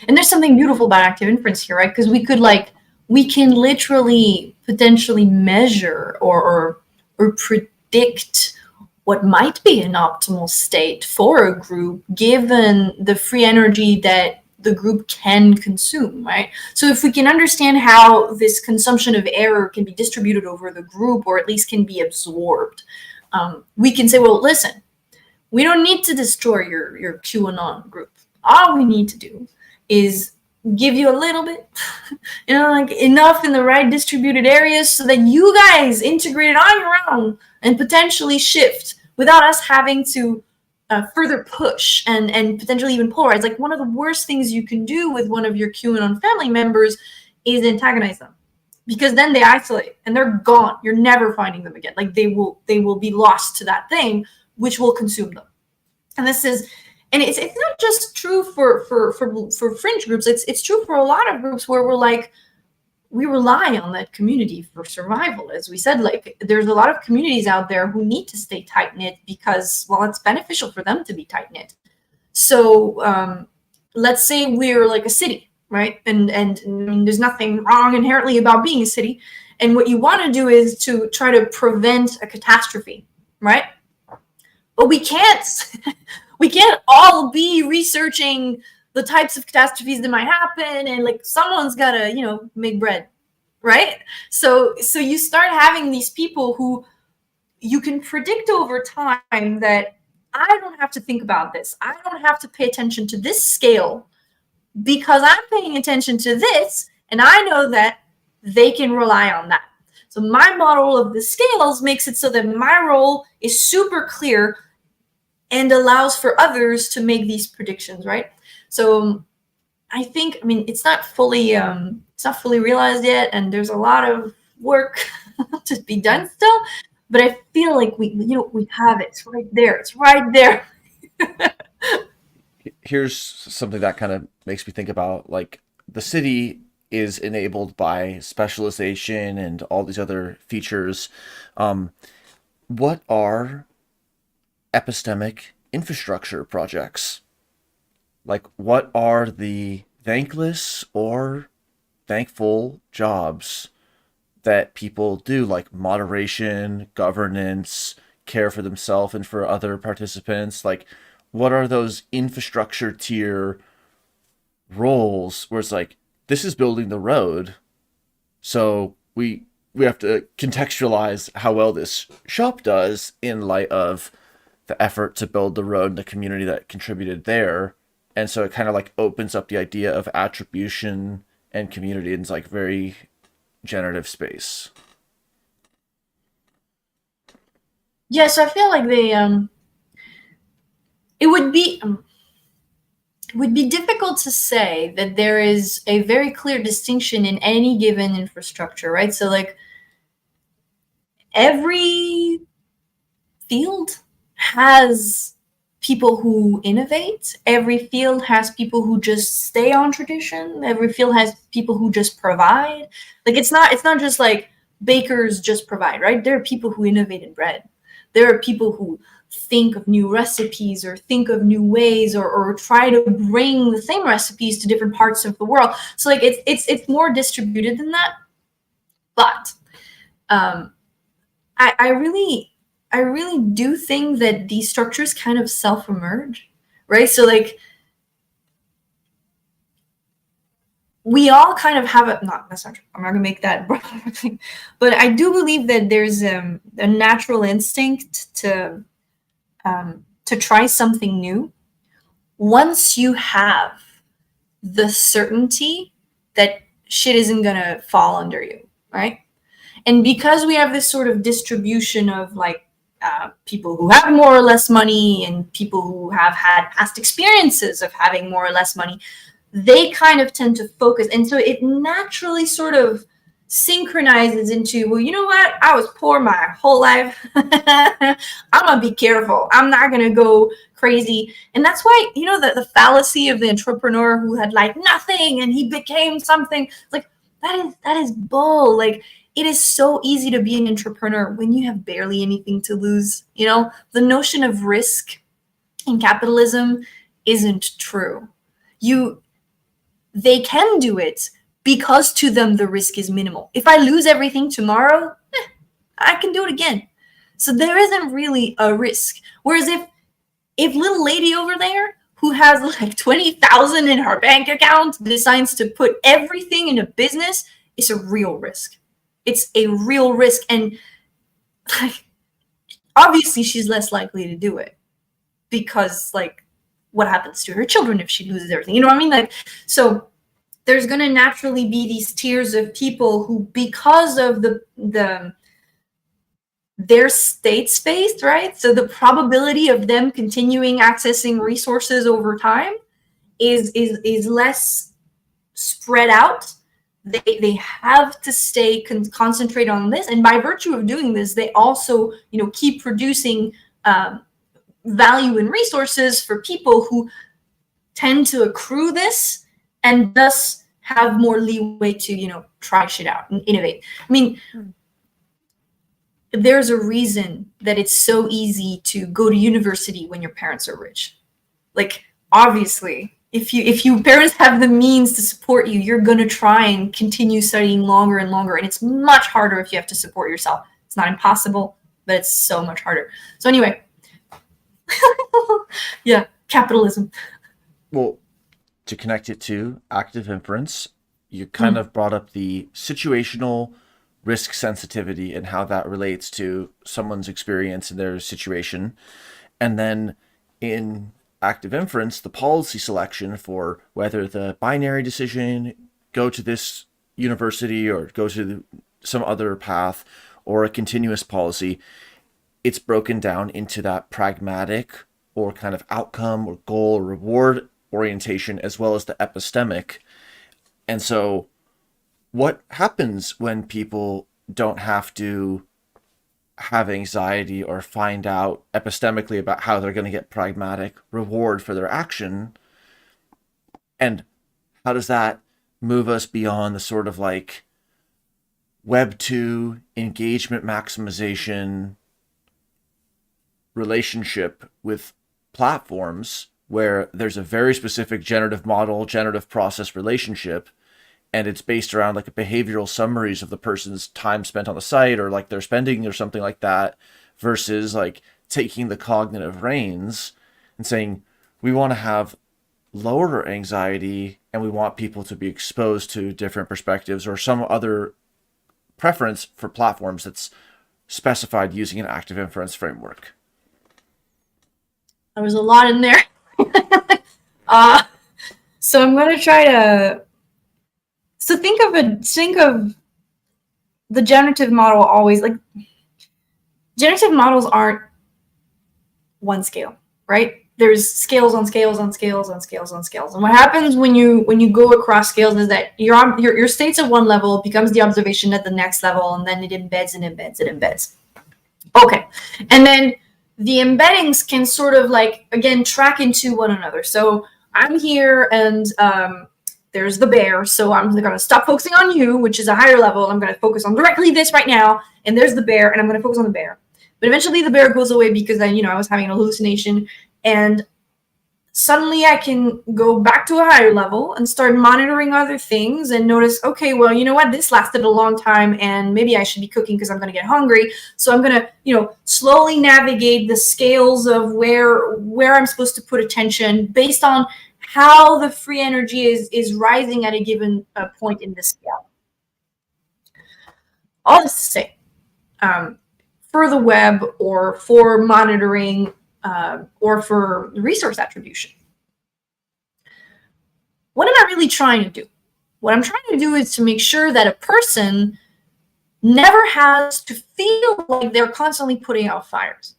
And there's something beautiful about active inference here, right? Because we can literally potentially measure or predict what might be an optimal state for a group given the free energy that the group can consume, right? So if we can understand how this consumption of error can be distributed over the group, or at least can be absorbed, we can say, well, listen, we don't need to destroy your QAnon group. All we need to do is give you a little bit, like enough in the right distributed areas so that you guys integrate it on your own and potentially shift without us having to further push and potentially even polarize. Like, one of the worst things you can do with one of your QAnon family members is antagonize them, because then they isolate and they're gone. You're never finding them again. Like, they will be lost to that thing, which will consume them. And it's not just true for fringe groups. It's true for a lot of groups where we rely on that community for survival. As we said, like, there's a lot of communities out there who need to stay tight knit because, well, it's beneficial for them to be tight knit. So let's say we're like a city, right? And I mean, there's nothing wrong inherently about being a city. And what you want to do is to try to prevent a catastrophe, right? But we can't. We can't all be researching the types of catastrophes that might happen, and like someone's gotta, make bread, right? So you start having these people who you can predict over time that I don't have to think about this. I don't have to pay attention to this scale because I'm paying attention to this, and I know that they can rely on that. So my model of the scales makes it so that my role is super clear and allows for others to make these predictions, right? So I think, I mean, it's not fully realized yet, and there's a lot of work to be done still. But I feel like we have it. It's right there. It's right there. Here's something that kind of makes me think about, like, the city is enabled by specialization and all these other features. What are epistemic infrastructure projects? Like, what are the thankless or thankful jobs that people do, like moderation, governance, care for themselves and for other participants? Like, what are those infrastructure tier roles where it's like, this is building the road, so we have to contextualize how well this shop does in light of the effort to build the road and the community that contributed there. And so it kind of like opens up the idea of attribution and community in like very generative space. Yeah, so I feel like it would be difficult to say that there is a very clear distinction in any given infrastructure, right? So like every field has people who innovate. Every field has people who just stay on tradition. Every field has people who just provide. Like it's not just like bakers just provide, right? There are people who innovate in bread. There are people who think of new recipes or think of new ways or try to bring the same recipes to different parts of the world. So like it's more distributed than that. But I really do think that these structures kind of self-emerge, right? So like we all kind of have that's not true. I'm not gonna make that broad thing, but I do believe that there's a natural instinct to try something new once you have the certainty that shit isn't gonna fall under you, right? And because we have this sort of distribution of like people who have more or less money and people who have had past experiences of having more or less money, they kind of tend to focus. And so it naturally sort of synchronizes into, well, you know what? I was poor my whole life. I'm going to be careful. I'm not going to go crazy. And that's why, the fallacy of the entrepreneur who had like nothing and he became something, like that is bull. Like, it is so easy to be an entrepreneur when you have barely anything to lose. The notion of risk in capitalism isn't true. They can do it because to them the risk is minimal. If I lose everything tomorrow, I can do it again. So there isn't really a risk. Whereas if little lady over there who has like 20,000 in her bank account decides to put everything in a business, it's a real risk. It's a real risk. And like, obviously she's less likely to do it because like what happens to her children if she loses everything? You know what I mean? Like, so there's going to naturally be these tiers of people who, because of their state space, right? So the probability of them continuing accessing resources over time is less spread out. They have to stay concentrate on this, and by virtue of doing this, they also keep producing value and resources for people who tend to accrue this and thus have more leeway to try shit out and innovate. I mean, there's a reason that it's so easy to go to university when your parents are rich. Like, obviously, if you parents have the means to support you, you're going to try and continue studying longer and longer. And it's much harder if you have to support yourself. It's not impossible, but it's so much harder. So anyway, yeah, capitalism. Well, to connect it to active inference, you kind of brought up the situational risk sensitivity and how that relates to someone's experience in their situation. And then in active inference, the policy selection for whether the binary decision, go to this university or go to some other path or a continuous policy, it's broken down into that pragmatic or kind of outcome or goal or reward orientation, as well as the epistemic. And so what happens when people don't have to have anxiety or find out epistemically about how they're going to get pragmatic reward for their action? And how does that move us beyond the sort of like Web 2 engagement maximization relationship with platforms where there's a very specific generative model, generative process relationship, and it's based around like a behavioral summaries of the person's time spent on the site or like their spending or something like that, versus like taking the cognitive reins and saying, we want to have lower anxiety and we want people to be exposed to different perspectives or some other preference for platforms that's specified using an active inference framework. There was a lot in there. So I'm going to try to. So think of the generative model always like generative models aren't one scale, right? There's scales on scales on scales on scales on scales. And what happens when you go across scales is that your state's at one level, becomes the observation at the next level, and then it embeds and embeds and embeds. Okay. And then the embeddings can sort of like, again, track into one another. So I'm here and there's the bear. So I'm going to stop focusing on you, which is a higher level. I'm going to focus on directly this right now. And there's the bear, and I'm going to focus on the bear. But eventually the bear goes away because I was having an hallucination. And suddenly I can go back to a higher level and start monitoring other things and notice, okay, well, you know what? This lasted a long time and maybe I should be cooking because I'm going to get hungry. So I'm going to, slowly navigate the scales of where I'm supposed to put attention based on how the free energy is rising at a given point in the scale. All this to say, for the web or for monitoring or for resource attribution. What am I really trying to do? What I'm trying to do is to make sure that a person never has to feel like they're constantly putting out fires.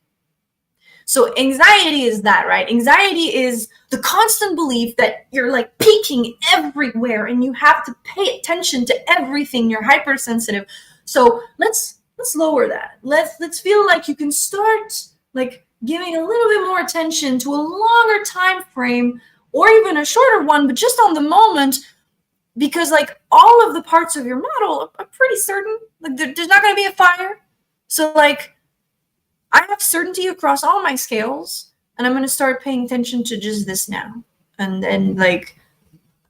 So anxiety is that, right? Anxiety is the constant belief that you're like peaking everywhere and you have to pay attention to everything. You're hypersensitive. So let's lower that. Let's feel like you can start like giving a little bit more attention to a longer time frame or even a shorter one, but just on the moment, because like all of the parts of your model are pretty certain. Like there's not going to be a fire. So like I have certainty across all my scales, and I'm going to start paying attention to just this now. And like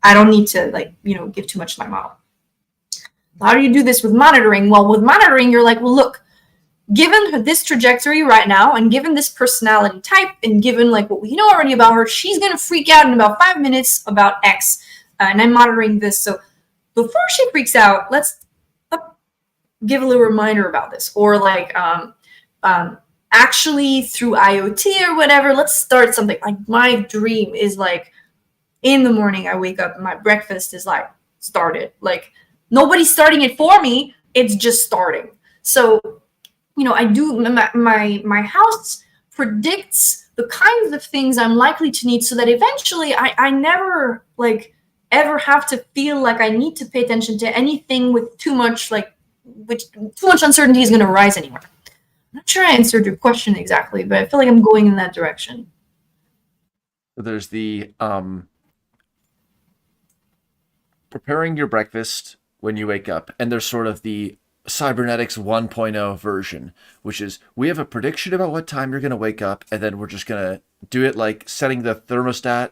I don't need to give too much to my model. How do you do this with monitoring? Well, with monitoring, you're like, well, look, given this trajectory right now, and given this personality type, and given like what we know already about her, she's going to freak out in about 5 minutes about X. And I'm monitoring this. So before she freaks out, let's give a little reminder about this. Or like actually through IoT or whatever, let's start something. Like my dream is like in the morning, I wake up and my breakfast is like started. Like nobody's starting it for me. It's just starting. So I do my house predicts the kinds of things I'm likely to need so that eventually I never like ever have to feel like I need to pay attention to anything with too much uncertainty is going to arise anywhere. I'm not sure I answered your question exactly, but I feel like I'm going in that direction. There's the preparing your breakfast when you wake up, and there's sort of the cybernetics 1.0 version, which is we have a prediction about what time you're going to wake up, and then we're just going to do it like setting the thermostat.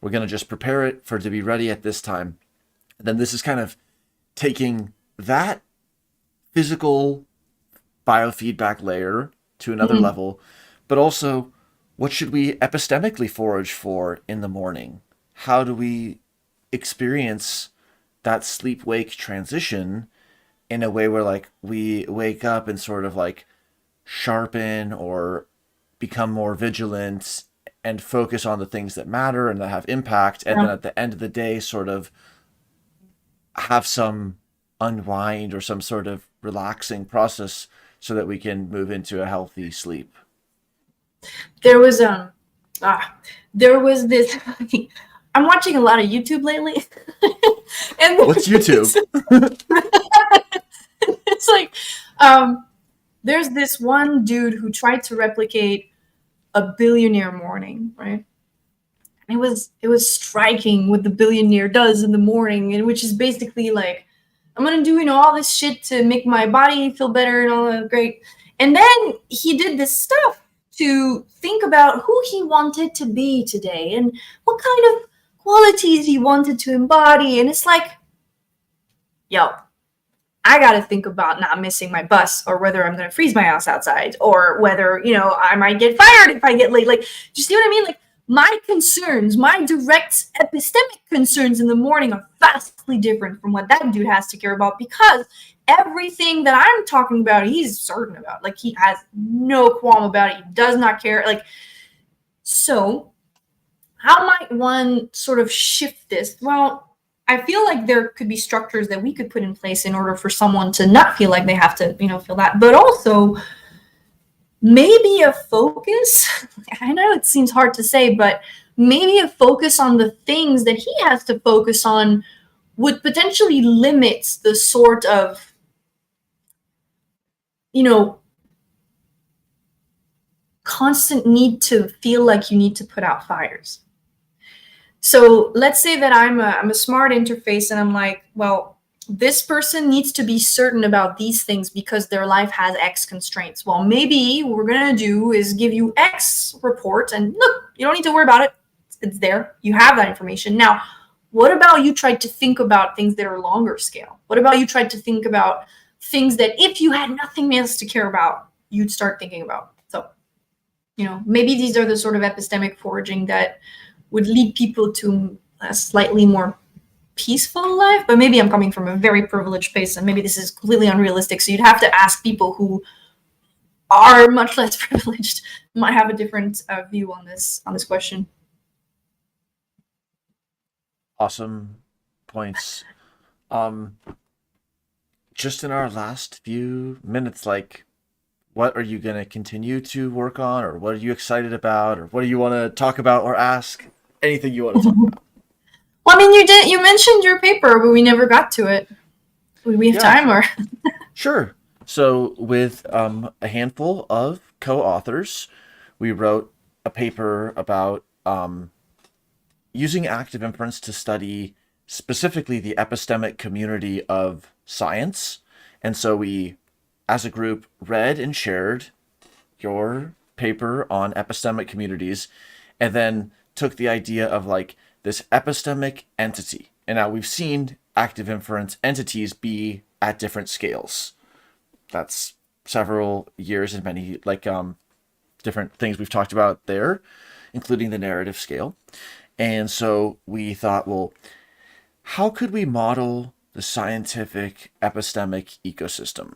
We're going to just prepare it for it to be ready at this time. And then this is kind of taking that physical biofeedback layer to another level, but also what should we epistemically forage for in the morning? How do we experience that sleep-wake transition in a way where like we wake up and sort of like sharpen or become more vigilant and focus on the things that matter and that have impact, and then at the end of the day sort of have some unwind or some sort of relaxing process so that we can move into a healthy sleep? There was there was this. I'm watching a lot of YouTube lately, and What's YouTube? it's like there's this one dude who tried to replicate a billionaire morning, right? It was striking what the billionaire does in the morning, and which is basically like, I'm gonna do all this shit to make my body feel better and all that great. And then he did this stuff to think about who he wanted to be today and what kind of qualities he wanted to embody. And it's like, yo, I got to think about not missing my bus, or whether I'm going to freeze my ass outside, or whether, I might get fired if I get late. Like, do you see what I mean? Like, my concerns, my direct epistemic concerns in the morning are vastly different from what that dude has to care about, because everything that I'm talking about, he's certain about. Like, he has no qualm about it. He does not care. Like, so how might one sort of shift this? Well, I feel like there could be structures that we could put in place in order for someone to not feel like they have to, feel that. But also maybe a focus. I know it seems hard to say, but maybe a focus on the things that he has to focus on would potentially limit the sort of, constant need to feel like you need to put out fires. So let's say that I'm a smart interface, and I'm like, well, this person needs to be certain about these things because their life has X constraints. Well, maybe what we're going to do is give you X report, and look, you don't need to worry about it. It's there. You have that information. Now, what about you tried to think about things that are longer scale? What about you tried to think about things that if you had nothing else to care about, you'd start thinking about? So, maybe these are the sort of epistemic foraging that would lead people to a slightly more peaceful life. But maybe I'm coming from a very privileged place, and maybe this is completely unrealistic. So you'd have to ask people who are much less privileged, might have a different view on this question. Awesome points. Just in our last few minutes, like, what are you going to continue to work on, or what are you excited about, or what do you want to talk about or ask? Anything you want to talk about. Well, I mean, you mentioned your paper, but we never got to it. Would we have time, or? Sure. So with a handful of co-authors, we wrote a paper about using active inference to study specifically the epistemic community of science. And so we, as a group, read and shared your paper on epistemic communities, and then took the idea of like this epistemic entity. And now we've seen active inference entities be at different scales. That's several years and many different things we've talked about there, including the narrative scale. And so we thought, well, how could we model the scientific epistemic ecosystem?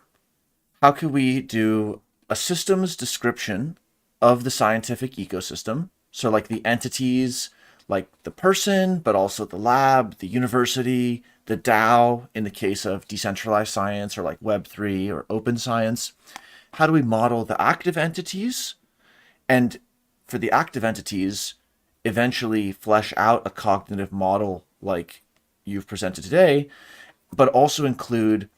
How could we do a systems description of the scientific ecosystem? So like the entities, like the person, but also the lab, the university, the DAO in the case of decentralized science, or like Web3 or open science. How do we model the active entities? And for the active entities, eventually flesh out a cognitive model like you've presented today, but also include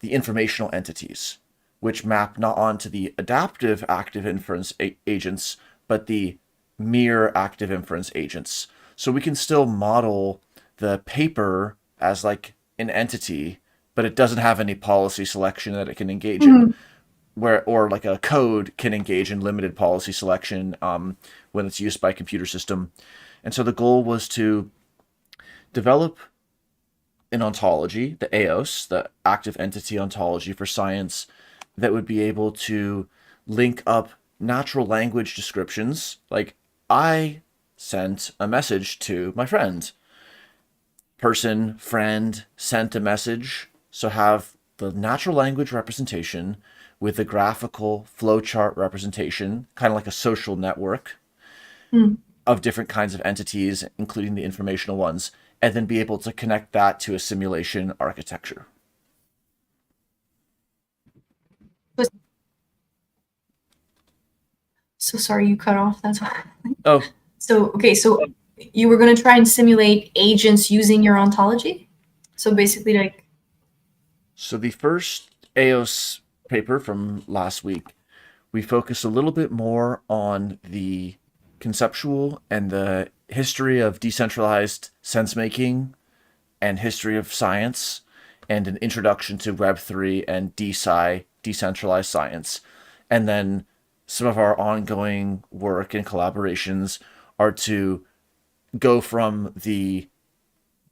the informational entities, which map not onto the adaptive active inference agents, but the mere active inference agents. So we can still model the paper as like an entity, but it doesn't have any policy selection that it can engage in. Or like a code can engage in limited policy selection when it's used by a computer system. And so the goal was to develop an ontology, the AOS, the active entity ontology for science, that would be able to link up natural language descriptions. Like, I sent a message to my friend. Person, friend, sent a message. So have the natural language representation with a graphical flowchart representation, kind of like a social network of different kinds of entities, including the informational ones, and then be able to connect that to a simulation architecture. So sorry you cut off. That's why. Oh, So, okay, so you were going to try and simulate agents using your ontology? So basically, like, so the first AOS paper from last week, we focused a little bit more on the conceptual and the history of decentralized sense making and history of science and an introduction to Web3 and DeSci, decentralized science. And then some of our ongoing work and collaborations are to go from the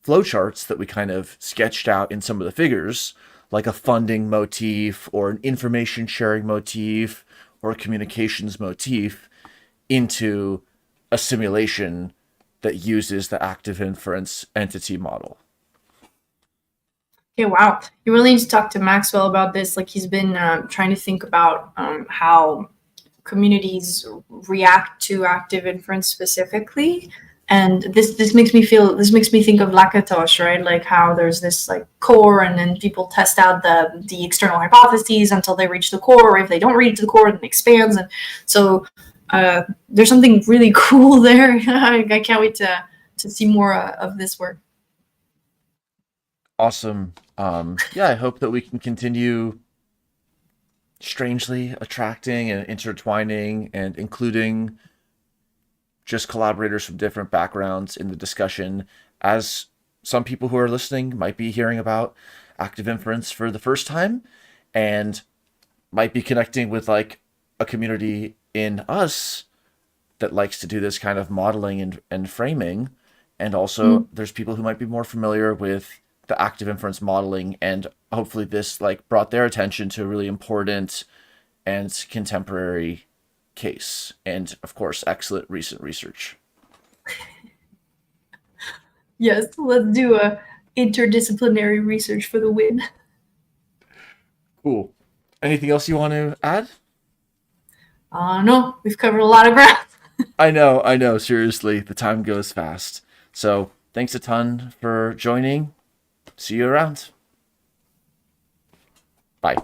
flowcharts that we kind of sketched out in some of the figures, like a funding motif or an information sharing motif or a communications motif, into a simulation that uses the active inference entity model. okay, wow. You really need to talk to Maxwell about this. Like, he's been trying to think about how communities react to active inference specifically. And this makes me think of Lakatosh, right? Like how there's this like core, and then people test out the external hypotheses until they reach the core. Or if they don't reach the core, then it expands. And so there's something really cool there. I can't wait to see more of this work. Awesome. Yeah, I hope that we can continue strangely attracting and intertwining and including just collaborators from different backgrounds in the discussion, as some people who are listening might be hearing about active inference for the first time and might be connecting with like a community in us that likes to do this kind of modeling and framing. And also there's people who might be more familiar with the active inference modeling, and hopefully this like brought their attention to a really important and contemporary case, and of course excellent recent research. Yes, let's do a interdisciplinary research for the win. Cool. Anything else you want to add? No, we've covered a lot of ground. I know, seriously, the time goes fast. So thanks a ton for joining. See you around. Bye.